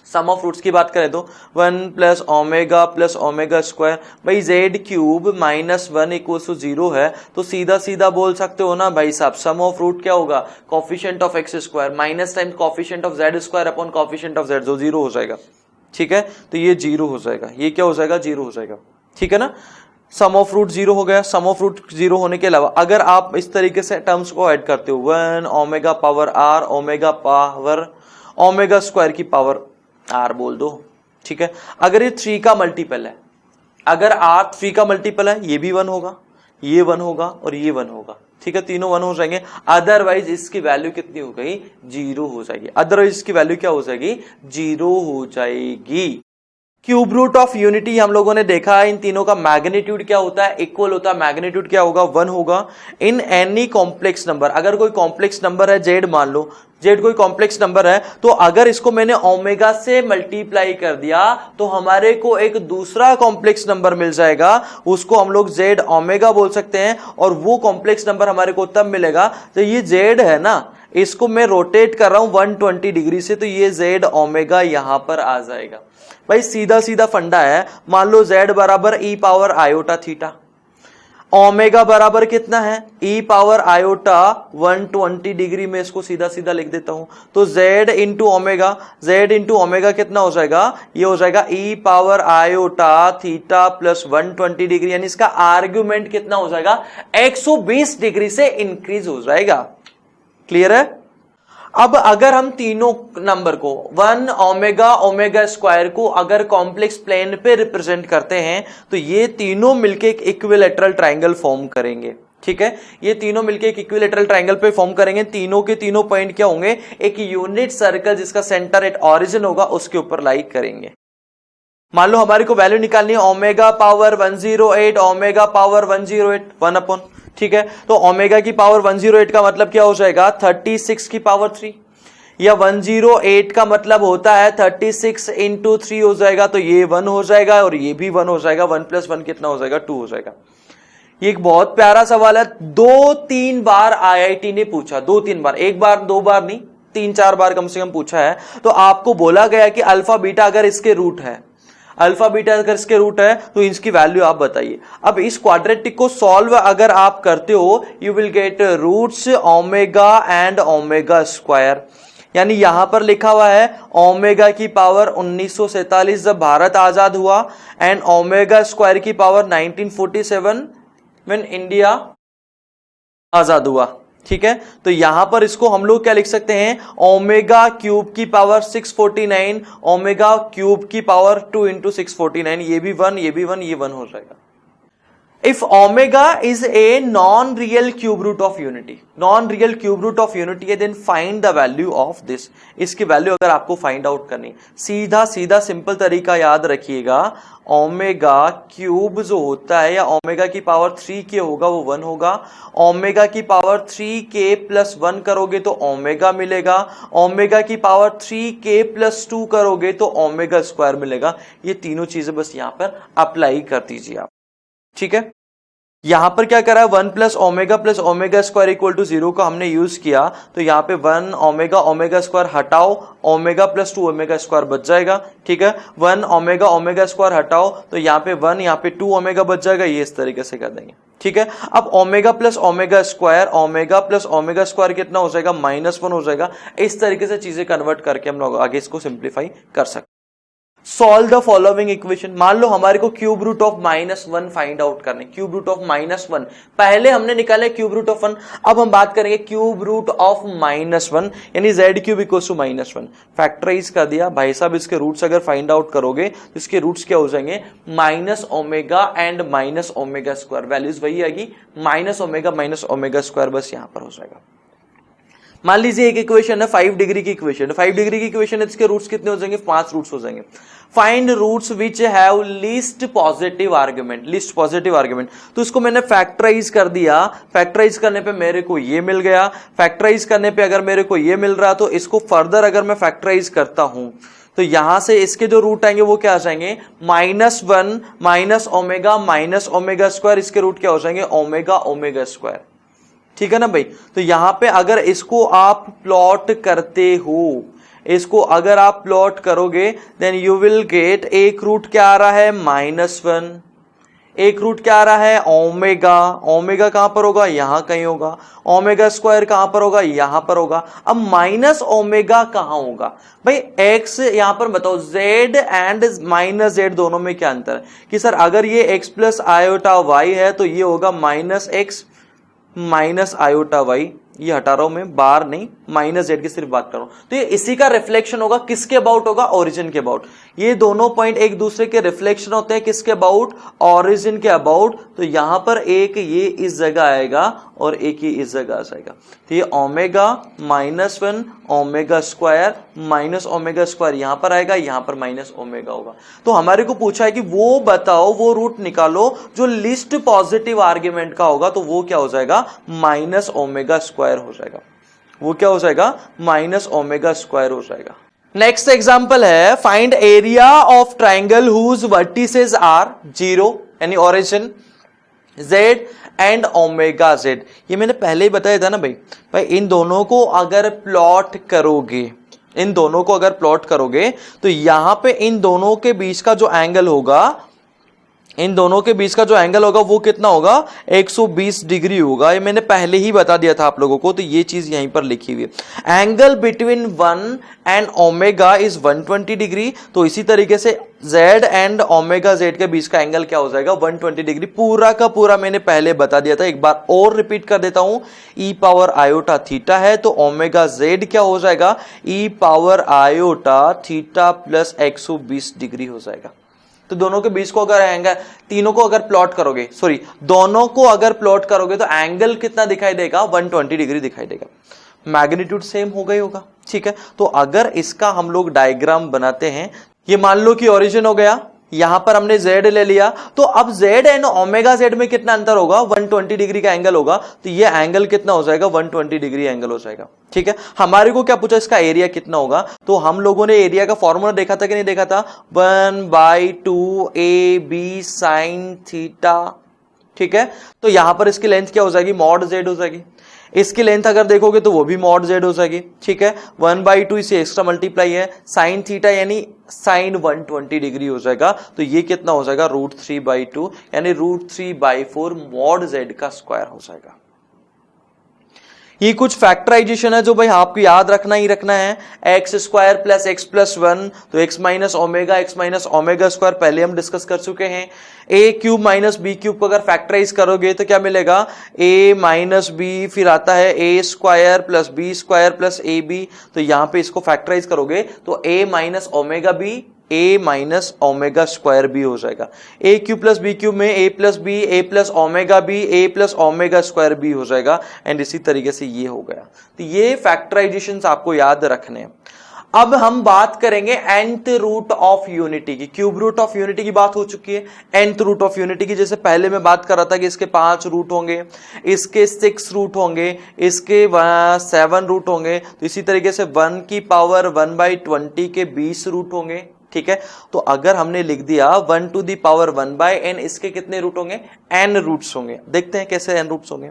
सम ऑफ रूट्स की बात करें तो 1 प्लस ओमेगा स्क्वायर, भाई z cube minus 1 equal to 0 है, तो सीधा सीधा बोल सकते हो ना भाई साहब सम ऑफ रूट क्या होगा coefficient of x square minus times coefficient of Z square upon coefficient of Z, जो 0 हो जाएगा। ठीक है, तो ये 0 हो जाएगा, ये क्या हो जाएगा 0 हो जाएगा। ठीक है ना, सम ऑफ रूट 0 हो गया। सम ऑफ रूट 0 होने के अलावा अगर आप इस तरीके से टर्म्स को ऐड करते हो 1 omega power r omega power omega square की पावर आर बोल दो। ठीक है, अगर ये 3 का मल्टीपल है, अगर आर 3 का मल्टीपल है, ये भी 1 होगा, ये 1 होगा और ये 1 होगा। ठीक है, तीनों 1 हो जाएंगे। अदरवाइज इसकी वैल्यू कितनी हो गई 0 हो जाएगी। अदरवाइज इसकी वैल्यू क्या हो जाएगी 0 हो जाएगी। क्यूब रूट ऑफ यूनिटी हम लोगों ने देखा, इन तीनों का मैग्नीट्यूड क्या होता है इक्वल होता है। मैग्नीट्यूड क्या होगा 1 होगा। इन एनी कॉम्प्लेक्स नंबर, अगर कोई कॉम्प्लेक्स नंबर है जेड, मान लो जेड कोई कॉम्प्लेक्स नंबर है, तो अगर इसको मैंने ओमेगा से मल्टीप्लाई कर दिया तो हमारे को एक दूसरा कॉम्प्लेक्स नंबर मिल जाएगा, उसको हम लोग जेड ओमेगा बोल सकते हैं। और वो कॉम्प्लेक्स नंबर हमारे को तब मिलेगा तो ये जेड है ना, इसको मैं रोटेट कर रहा हूं 120 डिग्री से, तो ये जेड ओमेगा यहां पर आ जाएगा। भाई सीधा सीधा फंडा है, मान लो z बराबर ई पावर आयोटा थीटा, ओमेगा बराबर कितना है ई पावर आयोटा 120 डिग्री में, इसको सीधा सीधा लिख देता हूं। तो z इंटू ओमेगा कितना हो जाएगा, ये हो जाएगा e power iota theta plus 120 degree, यानी इसका आर्ग्यूमेंट कितना हो जाएगा 120 डिग्री से इंक्रीज हो जाएगा। क्लियर है। अब अगर हम तीनों नंबर को 1 ओमेगा ओमेगा स्क्वायर को अगर कॉम्प्लेक्स प्लेन पे रिप्रेजेंट करते हैं तो ये तीनों मिलके एक इक्विलैटरल ट्रायंगल फॉर्म करेंगे। ठीक है, ये तीनों मिलके एक इक्विलैटरल ट्रायंगल पे फॉर्म करेंगे। तीनों के तीनों पॉइंट क्या होंगे, एक यूनिट सर्कल जिसका सेंटर एट ऑरिजिन होगा उसके ऊपर लाई करेंगे। मान लो हमारे को वैल्यू निकालनी है omega power 108 omega power 108 1 upon, ठीक है, तो ओमेगा की पावर 108 का मतलब क्या हो जाएगा 36 की पावर 3, या 108 का मतलब होता है 36 इंटू 3 हो जाएगा, तो ये 1 हो जाएगा और ये भी 1 हो जाएगा। 1 प्लस 1 कितना हो जाएगा 2 हो जाएगा। ये एक बहुत प्यारा सवाल है, 2-3 बार आईआईटी ने पूछा, 2-3 बार, एक बार 2 बार नहीं 3-4 बार कम से कम पूछा है। तो आपको बोला गया कि अल्फा बीटा अगर इसके रूट है, अल्फा बीटा अगर इसके रूट है तो इसकी वैल्यू आप बताइए। अब इस क्वाड्रेटिक को सॉल्व अगर आप करते हो you will get roots omega and omega square, यानी यहां पर लिखा हुआ है ओमेगा की पावर 1947 जब भारत आजाद हुआ, एंड ओमेगा स्क्वायर की पावर 1947 व्हेन इंडिया आजाद हुआ। ठीक है, तो यहां पर इसको हम लोग क्या लिख सकते हैं ओमेगा क्यूब की पावर 649 ओमेगा क्यूब की पावर 2 इंटू 649, ये भी 1 ये भी 1 ये 1 हो जाएगा। If omega is a non-real cube root of unity, non-real cube root of unity है, then find the value of this। इसकी वैल्यू अगर आपको फाइंड आउट करनी, सीधा सीधा सिंपल तरीका याद रखिएगा, ओमेगा क्यूब जो होता है या ओमेगा की पावर 3 के होगा वो 1 होगा। ओमेगा की पावर 3k प्लस 1 करोगे तो ओमेगा मिलेगा, ओमेगा की पावर 3k प्लस 2 करोगे तो ओमेगा स्क्वायर मिलेगा। ये तीनों चीजें बस यहां पर अप्लाई कर दीजिए आप। ठीक है, यहां पर क्या करा है 1 plus omega square equal to 0 का हमने यूज किया, तो यहां पे 1 ओमेगा स्क्वायर हटाओ, ओमेगा प्लस 2 ओमेगा स्क्वायर बच जाएगा। ठीक है, 1 ओमेगा स्क्वायर हटाओ तो यहां पे 1 यहां पे 2 ओमेगा बच जाएगा, ये इस तरीके से कर देंगे। ठीक है, अब ओमेगा प्लस ओमेगा स्क्वायर कितना हो जाएगा -1 हो जाएगा। इस तरीके से चीजें कन्वर्ट करके हम लोग आगे इसको सिंप्लीफाई कर सकते हैं। Solve the following equation. मान लो हमारे को cube root of -1 find out करने, क्यूब रूट ऑफ -1 पहले हमने निकाला क्यूब रूट ऑफ 1, अब हम बात करेंगे क्यूब रूट ऑफ -1 यानी z cube equals to -1। Factorize कर दिया भाई साहब, इसके रूट्स अगर फाइंड आउट करोगे तो इसके रूट्स क्या हो जाएंगे, minus omega and minus omega square, values वही आएगी माइनस ओमेगा स्क्वायर, बस यहां पर हो जाएगा। मान लीजिए एक इक्वेशन है 5 डिग्री की इक्वेशन, 5 डिग्री की इक्वेशन है, इसके रूट्स कितने हो जाएंगे, 5 रूट्स हो जाएंगे। Find roots which have least positive argument, least positive argument, तो इसको मैंने फैक्टराइज कर दिया, फैक्टराइज करने पे मेरे को ये मिल गया, फैक्टराइज करने पे अगर मेरे को ये मिल रहा तो इसको फर्दर अगर मैं फैक्टराइज करता हूं तो यहां से इसके जो रूट आएंगे वो क्या आ जाएंगे, -1 माइनस ओमेगा स्क्वायर, इसके रूट क्या हो जाएंगे, ओमेगा स्क्वायर। ठीक है ना भाई, तो यहां पे अगर इसको आप प्लॉट करते हो, इसको अगर आप प्लॉट करोगे देन यू विल गेट, एक रूट क्या आ रहा है -1, एक रूट क्या आ रहा है ओमेगा, ओमेगा कहां पर होगा, यहां कहीं होगा, ओमेगा स्क्वायर कहां पर होगा, यहां पर होगा। अब माइनस ओमेगा कहां होगा भाई, x यहां पर बताओ, z एंड माइनस z दोनों में क्या अंतर है, कि सर अगर ये x प्लस आयोटा y है तो ये होगा -x माइनस आयोटा वाई, ये हटा रहा हूं मैं, बार नहीं, माइनस जेड की सिर्फ बात कर रहा हूं, तो ये इसी का रिफ्लेक्शन होगा, किसके अबाउट होगा, ओरिजिन के अबाउट। ये दोनों पॉइंट एक दूसरे के रिफ्लेक्शन होते हैं, किसके अबाउट, ओरिजिन के अबाउट। तो यहां पर एक ये इस जगह आएगा और एक ही इस जगह आ जाएगा, तो ये omega -1 omega square minus omega square यहां पर आएगा, यहां पर माइनस ओमेगा होगा। तो हमारे को पूछा है कि वो बताओ, वो रूट निकालो जो लिस्ट पॉजिटिव आर्ग्यूमेंट का होगा, तो वो क्या हो जाएगा, माइनस ओमेगा स्क्वायर हो जाएगा, वो क्या हो जाएगा, माइनस ओमेगा स्क्वायर हो जाएगा। नेक्स्ट एग्जांपल है, find area of triangle whose vertices are 0 यानी origin, z and omega z। ये मैंने पहले ही बताया था ना भाई इन दोनों को अगर प्लॉट करोगे, इन दोनों को अगर प्लॉट करोगे तो यहां पे इन दोनों के बीच का जो एंगल होगा, इन दोनों के बीच का जो एंगल होगा वो कितना होगा, 120 डिग्री होगा। ये मैंने पहले ही बता दिया था आप लोगों को, तो ये चीज यहीं पर लिखी हुई है। Angle between 1 and omega is 120 degree, तो इसी तरीके से z एंड ओमेगा z के बीच का एंगल क्या हो जाएगा, 120 डिग्री। पूरा का पूरा मैंने पहले बता दिया था, एक बार और रिपीट कर देता हूं, e पावर आयोटा थीटा है तो ओमेगा z क्या हो जाएगा, e power iota theta plus 120 degree हो जाएगा। तो दोनों के बीच को अगर एंगल, तीनों को अगर प्लॉट करोगे, सॉरी दोनों को अगर प्लॉट करोगे तो एंगल कितना दिखाई देगा, 120 डिग्री दिखाई देगा। मैग्नीट्यूड सेम हो गई होगा, ठीक है। तो अगर इसका हम लोग डायग्राम बनाते हैं, ये मान लो कि ओरिजिन हो गया, यहां पर हमने z ले लिया, तो अब z एंड ओमेगा z में कितना अंतर होगा, 120 डिग्री का एंगल होगा, तो ये एंगल कितना हो जाएगा, 120 डिग्री एंगल हो जाएगा, ठीक है। हमारे को क्या पूछा, इसका एरिया कितना होगा, तो हम लोगों ने एरिया का फॉर्मूला देखा था कि नहीं देखा था, 1/2 AB साइन थीटा, ठीक है। तो यहां पर इसकी लेंथ क्या हो जाएगी, मॉड z हो जाएगी। इसकी लेंथ अगर देखोगे तो वो भी मॉड z हो जाएगी, ठीक है। 1/2 इसे एक्स्ट्रा मल्टीप्लाई है, साइन थीटा यानी साइन 120 डिग्री हो जाएगा, तो ये कितना हो जाएगा, √3/2 यानी √3/4 मॉड z का स्क्वायर हो जाएगा। ये कुछ फैक्टराइजेशन है जो भाई आपको याद रखना ही रखना है, x square plus x plus 1, तो एक्स माइनस ओमेगा स्क्वायर पहले हम डिस्कस कर चुके हैं। ए क्यूब माइनस बी क्यूब को अगर फैक्टराइज करोगे तो क्या मिलेगा, ए माइनस बी, फिर आता है a square plus b square plus a b, तो यहां पे इसको फैक्टराइज करोगे तो a minus omega b, a minus omega square b हो जाएगा। A cube plus b cube में a plus b, a plus omega b, a plus omega square b हो जाएगा, एंड इसी तरीके से ये हो गया। तो ये फैक्टराइजेशंस आपको याद रखने हैं। अब हम बात करेंगे nth रूट ऑफ यूनिटी की, क्यूब रूट ऑफ यूनिटी की बात हो चुकी है, nth रूट ऑफ यूनिटी की जैसे पहले मैं बात कर रहा था कि इसके 5 रूट होंगे, इसके 6 रूट होंगे, इसके 7 रूट होंगे, तो इसी तरीके से 1 की पावर 1/20 के 20 रूट होंगे, ठीक है। तो अगर हमने लिख दिया 1 टू दी पावर 1/n, इसके कितने रूट होंगे, n रूट्स होंगे। देखते हैं कैसे n रूट्स होंगे।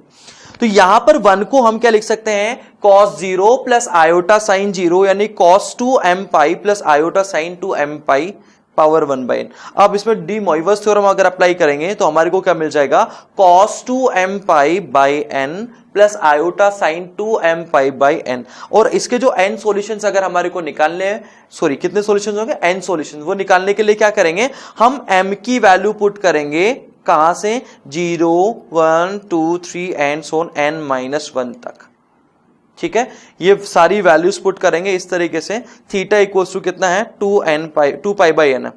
तो यहां पर 1 को हम क्या लिख सकते हैं, cos 0 प्लस आयोटा साइन 0 यानी cos 2 m pi plus iota sign 2 m पाई, पावर 1/n। अब इसमें डी मोइवर्स थ्योरम अगर अप्लाई करेंगे तो हमारे को क्या मिल जाएगा, cos 2m pi by n plus iota sign 2m pi by n। और इसके जो n सॉल्यूशंस अगर हमारे को निकालने हैं, सॉरी कितने सॉल्यूशंस होंगे, n सॉल्यूशंस, वो निकालने के लिए क्या करेंगे, हम m की वैल्यू पुट करेंगे कहां से, 0 1 2 3 एंड सोन n-1 तक। ठीक है, ये सारी वैल्यूज पुट करेंगे इस तरीके से, थीटा इक्वल्स टू कितना है, 2 पाई बाई n।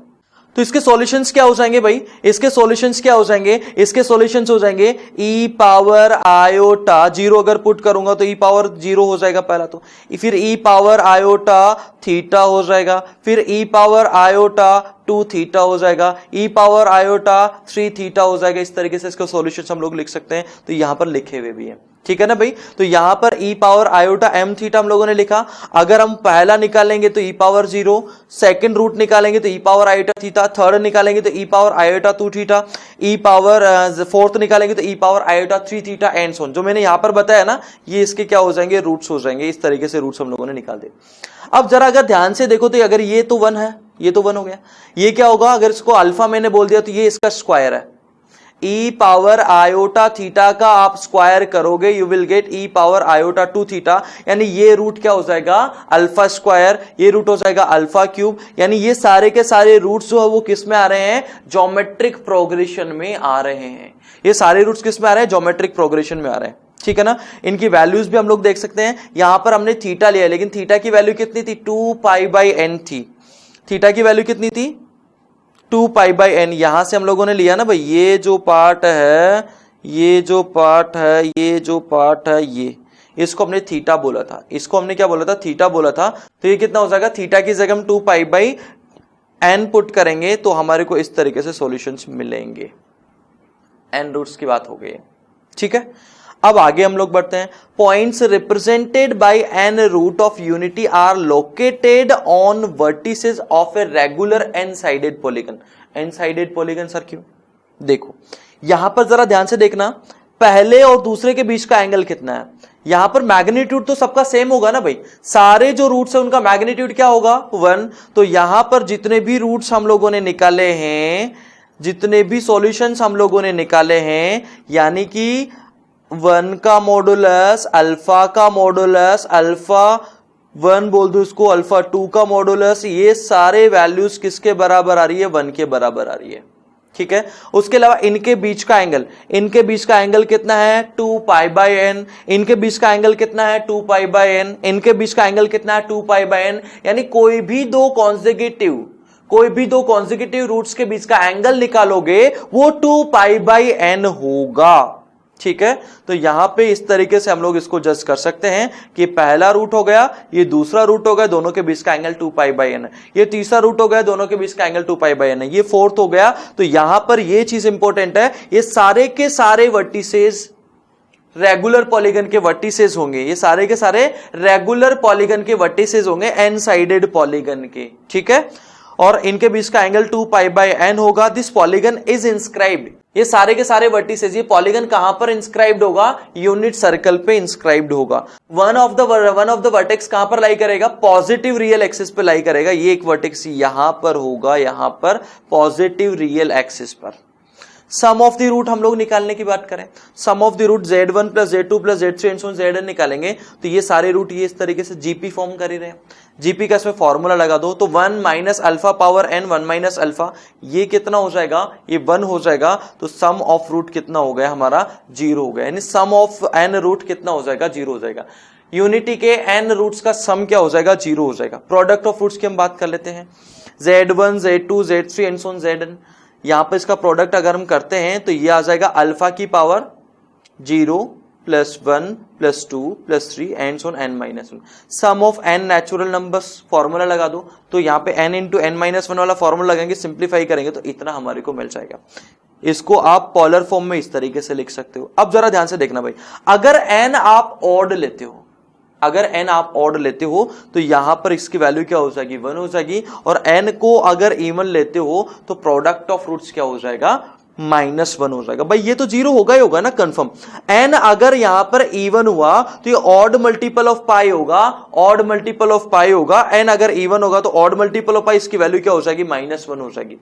तो इसके सॉल्यूशंस क्या हो जाएंगे भाई, इसके सॉल्यूशंस क्या हो जाएंगे, इसके सॉल्यूशंस हो जाएंगे e पावर आयोटा, 0 अगर पुट करूंगा तो e पावर 0 हो जाएगा पहला, तो फिर e पावर आयोटा थीटा हो जाएगा, फिर e पावर आयोटा 2 थीटा हो जाएगा, e पावर आयोटा 3 थीटा हो जाएगा। इस तरीके से इसके सॉल्यूशंस हम लोग लिख सकते हैं, तो यहां पर लिखे हुए भी है। ठीक है ना भाई, तो यहां पर e power iota m theta हम लोगों ने लिखा। अगर हम पहला निकालेंगे तो e पावर 0, सेकंड रूट निकालेंगे तो e power iota theta, third निकालेंगे तो e power iota 2 theta, e power fourth निकालेंगे तो e power iota 3 theta and so on. जो मैंने यहां पर बताया ना, ये इसके क्या हो जाएंगे, रूट्स हो जाएंगे। इस तरीके से रूट्स हम लोगों ने निकाल दिए। अब जरा अगर ध्यान से देखो तो अगर ये तो 1 है, ये तो 1 हो गया, ये क्या होगा, अगर इसको अल्फा मैंने बोल दिया तो ये इसका स्क्वायर है। e पावर आयोटा थीटा का आप स्क्वायर करोगे, you will gate e power iota 2 theta, यानी ये रूट क्या हो जाएगा, अल्फा स्क्वायर, ये रूट हो जाएगा अल्फा क्यूब। यानी ये सारे के सारे रूट्स जो है वो किस में आ रहे हैं, ज्योमेट्रिक प्रोग्रेशन में आ रहे हैं। ये सारे रूट्स किस में आ रहे हैं, ज्योमेट्रिक प्रोग्रेशन में आ रहे हैं। ठीक है ना, इनकी वैल्यूज भी हम लोग देख सकते हैं। यहां पर हमने थीटा लिया, लेकिन थीटा की वैल्यू कितनी थी, 2 पाई बाई n थी। थीटा की वैल्यू कितनी थी, 2 पाई बाई n। यहां से हम लोगों ने लिया ना भाई, ये जो पार्ट है, ये जो पार्ट है, ये जो पार्ट है, ये इसको हमने थीटा बोला था, इसको हमने क्या बोला था, थीटा बोला था। तो ये कितना हो जाएगा, थीटा की जगह हम 2 पाई बाई n पुट करेंगे तो हमारे को इस तरीके से सॉल्यूशंस मिलेंगे। n रूट्स की बात हो गई है। ठीक है, अब आगे हम लोग बढ़ते हैं। Points represented by n root of unity are located on vertices of a regular n sided polygon. N sided polygon sir क्यों, देखो यहां पर जरा ध्यान से देखना, पहले और दूसरे के बीच का एंगल कितना है। यहां पर मैग्नीट्यूड तो सबका सेम होगा ना भाई, सारे जो रूट्स है उनका मैग्नीट्यूड क्या होगा, 1। तो यहां पर जितने भी रूट्स हम लोगों ने निकाले हैं, जितने भी सॉल्यूशंस हम लोगों ने निकाले हैं, यानी कि 1 का मॉडुलस, अल्फा का मॉडुलस, अल्फा 1 बोल दो इसको, अल्फा 2 का मॉडुलस, ये सारे वैल्यूज किसके बराबर आ रही है, 1 के बराबर आ रही है। ठीक है, उसके अलावा इनके बीच का एंगल, इनके बीच का एंगल कितना है, 2 पाई बाई n। इनके बीच का एंगल कितना है, 2 पाई बाई n। इनके बीच का एंगल कितना है, 2 पाई बाई n। यानी कोई भी दो कॉन्सेक्यूटिव रूट्स के बीच का एंगल निकालोगे वो 2 पाई बाई n होगा। ठीक है, तो यहां पे इस तरीके से हम लोग इसको जज कर सकते हैं कि पहला रूट हो गया, ये दूसरा रूट हो गया, दोनों के बीच का एंगल 2 पाई बाई n है। ये तीसरा रूट हो गया, दोनों के बीच का एंगल 2 पाई बाई n है। ये फोर्थ हो गया। तो यहां पर ये चीज इंपॉर्टेंट है, ये सारे के सारे वर्टिसेस रेगुलर पॉलीगन के वर्टिसेस होंगे, ये सारे के सारे रेगुलर पॉलीगन के वर्टिसेस होंगे, एन साइडेड पॉलीगन के। ठीक है, और इनके बीच का एंगल 2 पाई बाई n होगा। दिस पॉलीगन इज इंस्क्राइब्ड, ये सारे के सारे वर्टिसेस, ये पॉलीगन कहां पर इंस्क्राइब्ड होगा, यूनिट सर्कल पे इंस्क्राइब्ड होगा। वन ऑफ द वर्टेक्स कहां पर लाई करेगा, पॉजिटिव रियल एक्सिस पे लाई करेगा। ये एक वर्टेक्स यहां पर होगा, यहां पर पॉजिटिव रियल एक्सिस पर। सम ऑफ द रूट हम लोग निकालने की बात करें, sum of the root z1 plus z2 plus z3 and so zn निकालेंगे तो ये सारे रूट ये इस तरीके से जीपी फॉर्म कर ही रहे हैं। जीपी का इसमें फॉर्मूला लगा दो तो 1 minus alpha power n, 1 minus alpha, ये कितना हो जाएगा, ये 1 हो जाएगा। तो सम ऑफ रूट कितना हो गया हमारा, 0 हो गया। यानी सम ऑफ n रूट कितना हो जाएगा, 0 हो जाएगा। यूनिटी के n रूट्स का सम क्या हो जाएगा, 0 हो जाएगा। प्रोडक्ट ऑफ रूट्स की हम बात कर लेते हैं, z1 z2 z3 and so zn। यहां पर इसका प्रोडक्ट अगर हम करते हैं तो ये आ जाएगा अल्फा की power 0 plus 1 plus 2 plus 3 and so n minus 1। Sum of n natural numbers, formula लगा दो तो यहाँ पे n इंटू n माइनस 1 वाला फॉर्मूला लगाएंगे, सिंप्लीफाई करेंगे तो इतना हमारे को मिल जाएगा। इसको आप पॉलर फॉर्म में इस तरीके से लिख सकते हो। अब जरा ध्यान से देखना भाई, अगर n आप ऑड लेते हो, अगर n आप ऑड लेते हो तो यहां पर इसकी वैल्यू क्या हो जाएगी, 1 हो जाएगी। और n को अगर इवन लेते हो तो प्रोडक्ट ऑफ रूट्स क्या हो जाएगा, -1 हो जाएगा। भाई ये तो 0 होगा ही होगा ना कंफर्म। n अगर यहां पर इवन हुआ तो ये ऑड मल्टीपल ऑफ पाई होगा, ऑड मल्टीपल ऑफ पाई होगा। n अगर इवन होगा तो ऑड मल्टीपल ऑफ पाई, इसकी वैल्यू क्या हो जाएगी? -1 हो जाएगी।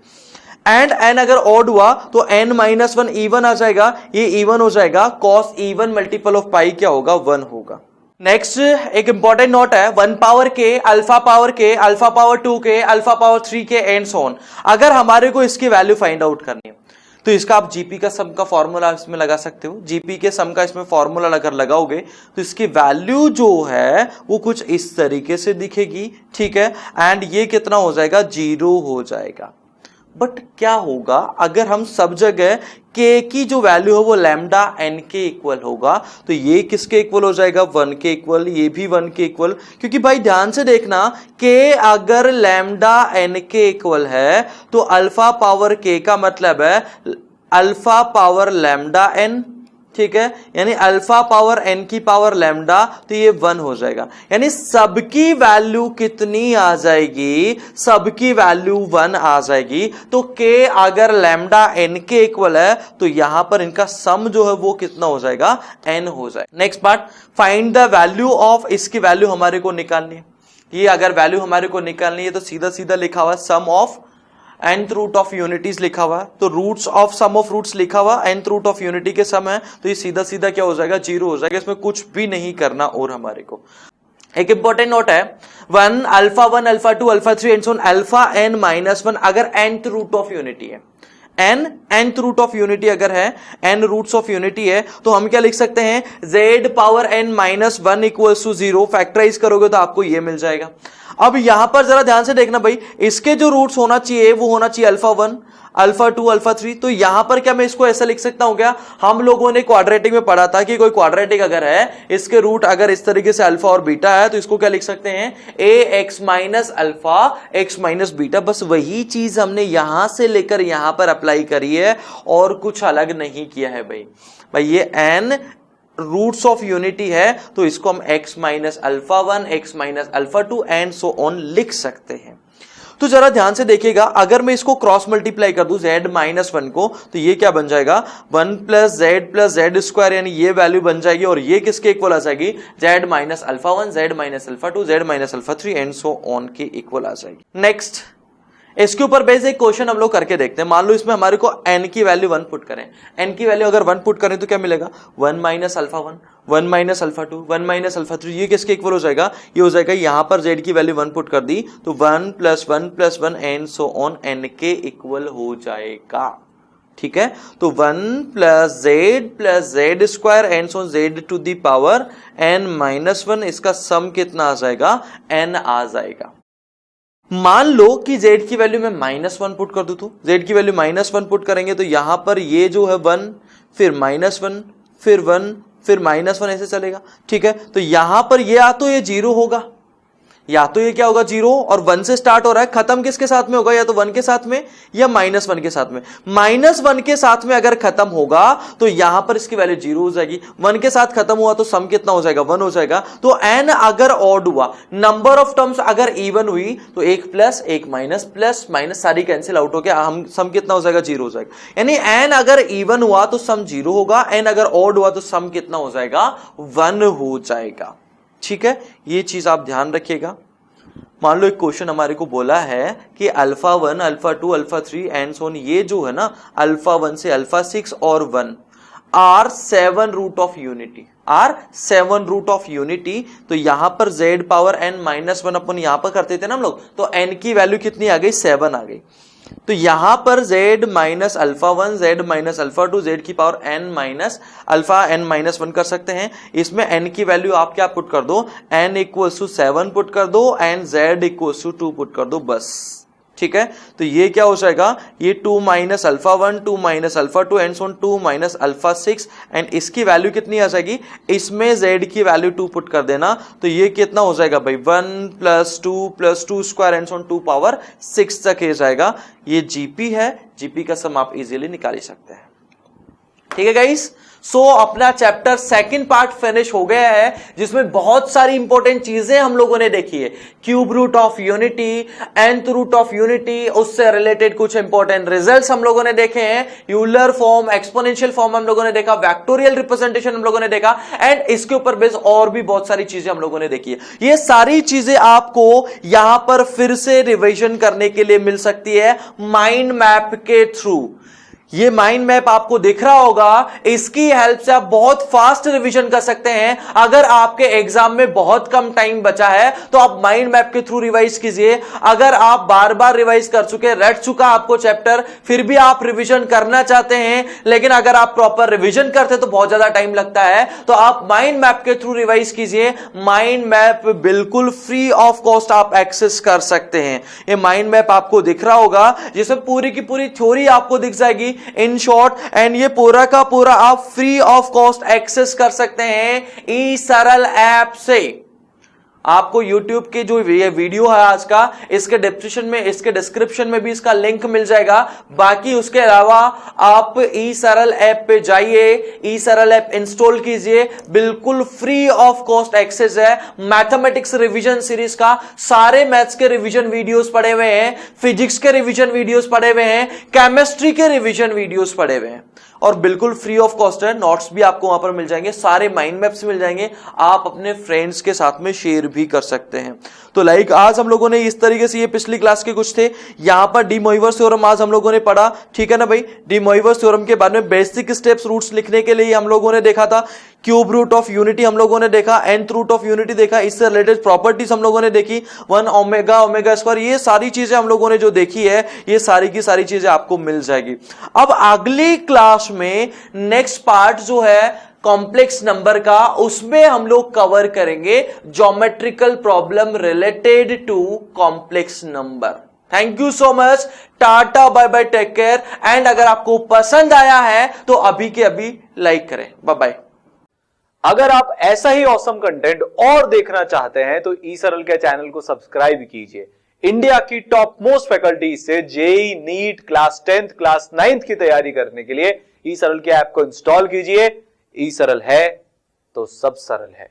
एंड n अगर ऑड हुआ तो n -1 इवन आ जाएगा, ये इवन हो जाएगा। कॉस इवन मल्टीपल ऑफ पाई क्या होगा? 1 होगा। नेक्स्ट एक इंपॉर्टेंट नोट है, 1 पावर के, अल्फा पावर के, अल्फा पावर 2 के, अल्फा पावर 3 के एंड सो ऑन। अगर हमारे को इसकी वैल्यू फाइंड आउट करनी है तो इसका आप जीपी का सम का फॉर्मूला इसमें लगा सकते हो। जीपी के सम का इसमें फॉर्मूला अगर लगाओगे तो इसकी वैल्यू जो है वो कुछ इस तरीके से दिखेगी, ठीक है। एंड ये कितना हो जाएगा? 0 हो जाएगा। बट क्या होगा अगर हम सब जगह के की जो वैल्यू है वो लैम्डा एन के इक्वल होगा? तो ये किसके इक्वल हो जाएगा? 1 के इक्वल, ये भी 1 के इक्वल। क्योंकि भाई ध्यान से देखना, के अगर लैम्डा एन के इक्वल है तो अल्फा पावर के का मतलब है अल्फा पावर लैम्डा एन, ठीक है। यानी अल्फा पावर एन की पावर लैम्डा, तो ये 1 हो जाएगा। यानी सबकी वैल्यू कितनी आ जाएगी? सबकी वैल्यू 1 आ जाएगी। तो के अगर लैम्डा एन के इक्वल है तो यहां पर इनका सम जो है वो कितना हो जाएगा? n हो जाएगा। Next part, find the value of, इसकी वैल्यू हमारे को निकालनी है। ये अगर वैल्यू हमारे को निकालनी है तो सीधा सीधा लिखा हुआ sum of nth root of unities लिखा हुआ है, तो roots of sum of roots लिखा हुआ, nth रूट ऑफ यूनिटी के सम है, तो ये सीधा सीधा क्या हो जाएगा? 0 हो जाएगा। इसमें कुछ भी नहीं करना। और हमारे को एक इंपॉर्टेंट नोट है, 1 alpha 1 alpha 2 alpha 3 and so on, alpha n -1 अगर nth रूट ऑफ यूनिटी है, nth रूट ऑफ यूनिटी अगर है, n रूट्स ऑफ यूनिटी है, तो हम क्या लिख सकते हैं? z power n -1 equals to 0। Factorize करोगे तो आपको ये मिल जाएगा। अब यहां पर जरा ध्यान से देखना भाई, इसके जो रूट्स होना चाहिए वो होना चाहिए अल्फा 1 अल्फा 2 अल्फा 3। तो यहां पर क्या मैं इसको ऐसा लिख सकता हूं क्या? हम लोगों ने क्वाड्रेटिक में पढ़ा था कि कोई क्वाड्रेटिक अगर है, इसके रूट अगर इस तरीके से अल्फा और बीटा है, तो इसको क्या लिख सकते हैं? ax minus alpha x minus beta. बस वही चीज हमने यहां से लेकर यहां पर अप्लाई करी है और कुछ अलग नहीं किया है भाई ये n रूट्स ऑफ यूनिटी है तो इसको हम x minus alpha 1 x minus alpha 2 and so on लिख सकते हैं। तो जरा ध्यान से देखिएगा, अगर मैं इसको क्रॉस मल्टीप्लाई कर दूं z -1 को, तो ये क्या बन जाएगा? 1 प्लस जेड स्क्वायर, यानी ये वैल्यू बन जाएगी। और ये किसके इक्वल आ जाएगी? z minus alpha 1 z minus alpha 2 z minus alpha 3 and so on के इक्वल आ जाएगी। नेक्स्ट, इसके ऊपर बेस एक क्वेश्चन हम लोग करके देखते हैं। मान लो इसमें हमारे को n की वैल्यू 1 पुट करें, n की वैल्यू अगर 1 पुट करें तो क्या मिलेगा? 1 minus alpha 1 1 minus alpha 2 1 minus alpha 3, ये किसके इक्वल हो जाएगा? ये हो जाएगा, यहां पर z की वैल्यू 1 पुट कर दी तो 1 plus 1 and so on n के इक्वल हो जाएगा, ठीक है। तो 1 plus z square and so z to the power n -1, इसका सम कितना आ जाएगा? n आ जाएगा। मान लो कि z की वैल्यू में -1 पुट कर दूं, तो z की वैल्यू -1 पुट करेंगे तो यहां पर ये जो है 1 फिर -1 फिर 1 फिर -1 ऐसे चलेगा, ठीक है। तो यहां पर ये या तो ये 0 होगा या तो ये क्या होगा? 0, और 1 से स्टार्ट हो रहा है, खत्म किसके साथ में होगा? या तो 1 के साथ में या -1 के साथ में। -1 के साथ में अगर खत्म होगा तो यहां पर इसकी वैल्यू 0 हो जाएगी। 1 के साथ खत्म हुआ तो सम कितना हो जाएगा? 1 हो जाएगा। तो n अगर ऑड हुआ, नंबर ऑफ टर्म्स अगर इवन हुई तो 1 प्लस 1 माइनस प्लस माइनस सारी कैंसिल आउट हो गया, हम सम कितना हो जाएगा? 0 हो जाएगा। यानी n अगर इवन हुआ तो सम 0 होगा, n अगर ऑड हुआ तो सम कितना हो जाएगा? 1 हो जाएगा, ठीक है। ये चीज आप ध्यान रखिएगा। मान लो एक क्वेश्चन हमारे को बोला है कि alpha 1 alpha 2 alpha 3 and so on, ये जो है ना अल्फा 1 से अल्फा 6 और 1 are 7 root of unity, are 7 root of unity. तो यहां पर z पावर n -1 अपन यहां पर करते थे ना हम लोग, तो n की वैल्यू कितनी आ गई? 7 आ गई। तो यहां पर z minus alpha 1 z minus alpha 2 z की power n minus alpha n -1 कर सकते हैं। इसमें n की वैल्यू आप क्या पुट कर दो? n इक्वल्स टू 7 पुट कर दो and z equals to 2 put कर दो, बस, ठीक है। तो ये क्या हो जाएगा? ये 2 minus alpha 1 2 minus alpha 2 and so on 2 minus alpha 6 and इसकी वैल्यू कितनी आ जाएगी? इसमें z की वैल्यू 2 पुट कर देना तो ये कितना हो जाएगा भाई? 1 plus 2 square and so on 2 power 6 तक आ जाएगा। ये जीपी है, जीपी का सम आप इजीली निकाल सकते हैं। ठीक है गाइस। सो अपना चैप्टर सेकंड पार्ट फिनिश हो गया है, जिसमें बहुत सारी इंपॉर्टेंट चीजें हम लोगों ने देखी है। Cube root of unity, nth root of unity, उससे रिलेटेड कुछ इंपॉर्टेंट रिजल्ट्स हम लोगों ने देखे हैं। यूलर फॉर्म, एक्सपोनेंशियल फॉर्म हम लोगों ने देखा, वेक्टोरियल रिप्रेजेंटेशन हम लोगों ने देखा, एंड इसके ऊपर बेस और भी बहुत सारी चीजें हम लोगों ने देखी है। ये सारी चीजें आपको यहां पर फिर से रिवीजन करने के लिए मिल सकती है माइंड मैप के थ्रू। ये माइंड मैप आपको दिख रहा होगा, इसकी हेल्प से आप बहुत फास्ट रिवीजन कर सकते हैं। अगर आपके एग्जाम में बहुत कम टाइम बचा है तो आप माइंड मैप के थ्रू रिवाइज कीजिए। अगर आप बार बार रिवाइज कर चुके, रट चुका आपको चैप्टर, फिर भी आप रिवीजन करना चाहते हैं, लेकिन अगर आप प्रॉपर रिवीजन करते तो बहुत ज्यादा टाइम लगता है, तो आप माइंड मैप के थ्रू रिवाइज कीजिए। माइंड मैप बिल्कुल फ्री ऑफ कॉस्ट आप एक्सेस कर सकते हैं। ये माइंड मैप आपको दिख रहा होगा, जिसमें पूरी की पूरी थ्योरी आपको दिख जाएगी इन शॉर्ट, एंड ये पूरा का पूरा आप फ्री ऑफ कॉस्ट एक्सेस कर सकते हैं ई सरल ऐप से। आपको YouTube की जो ये वीडियो है आज का, इसके डिस्क्रिप्शन में भी इसका लिंक मिल जाएगा। बाकी उसके अलावा आप ई सरल ऐप पे जाइए, ई सरल ऐप इंस्टॉल कीजिए, बिल्कुल फ्री ऑफ कॉस्ट एक्सेस है। मैथमेटिक्स रिवीजन सीरीज का सारे मैथ्स के रिवीजन वीडियोस पड़े हुए हैं, फिजिक्स के रिवीजन वीडियोस पड़े हुए हैं, केमिस्ट्री के रिवीजन वीडियोस पड़े हुए हैं, और बिल्कुल फ्री ऑफ कॉस्ट है। नोट्स भी आपको वहां पर मिल जाएंगे, सारे माइंड मैप्स मिल जाएंगे, आप अपने फ्रेंड्स के साथ में शेयर भी कर सकते हैं। तो लाइक आज हम लोगों ने इस तरीके से, ये पिछली क्लास के कुछ थे, यहां पर डी मोइवर्स थ्योरम आज हम लोगों ने पढ़ा, ठीक है ना भाई। डी मोइवर्स थ्योरम के बारे में बेसिक स्टेप्स रूट्स लिखने के लिए हम लोगों ने देखा था। क्यूब रूट ऑफ यूनिटी हम लोगों ने देखा, nth रूट ऑफ यूनिटी देखा, इससे रिलेटेड प्रॉपर्टीज हम लोगों ने देखी, 1 ओमेगा ओमेगा स्क्वायर, ये सारी चीजें हम लोगों ने जो देखी है, ये सारी की सारी चीजें आपको मिल जाएगी। अब अगली क्लास में नेक्स्ट पार्ट जो है कॉम्प्लेक्स नंबर का, उसमें हम लोग कवर करेंगे geometrical problem related to complex number. Thank you so much, tata, bye bye, take care. And अगर आपको पसंद आया है तो अभी के अभी लाइक करें। Bye bye. अगर आप ऐसा ही ऑसम कंटेंट और देखना चाहते हैं तो ई सरल के चैनल को सब्सक्राइब कीजिए। इंडिया की टॉप मोस्ट फैकल्टी से JEE, NEET, class 10th, class 9th की तैयारी करने के लिए ई सरल के ऐप को इंस्टॉल कीजिए। ई सरल है तो सब सरल है।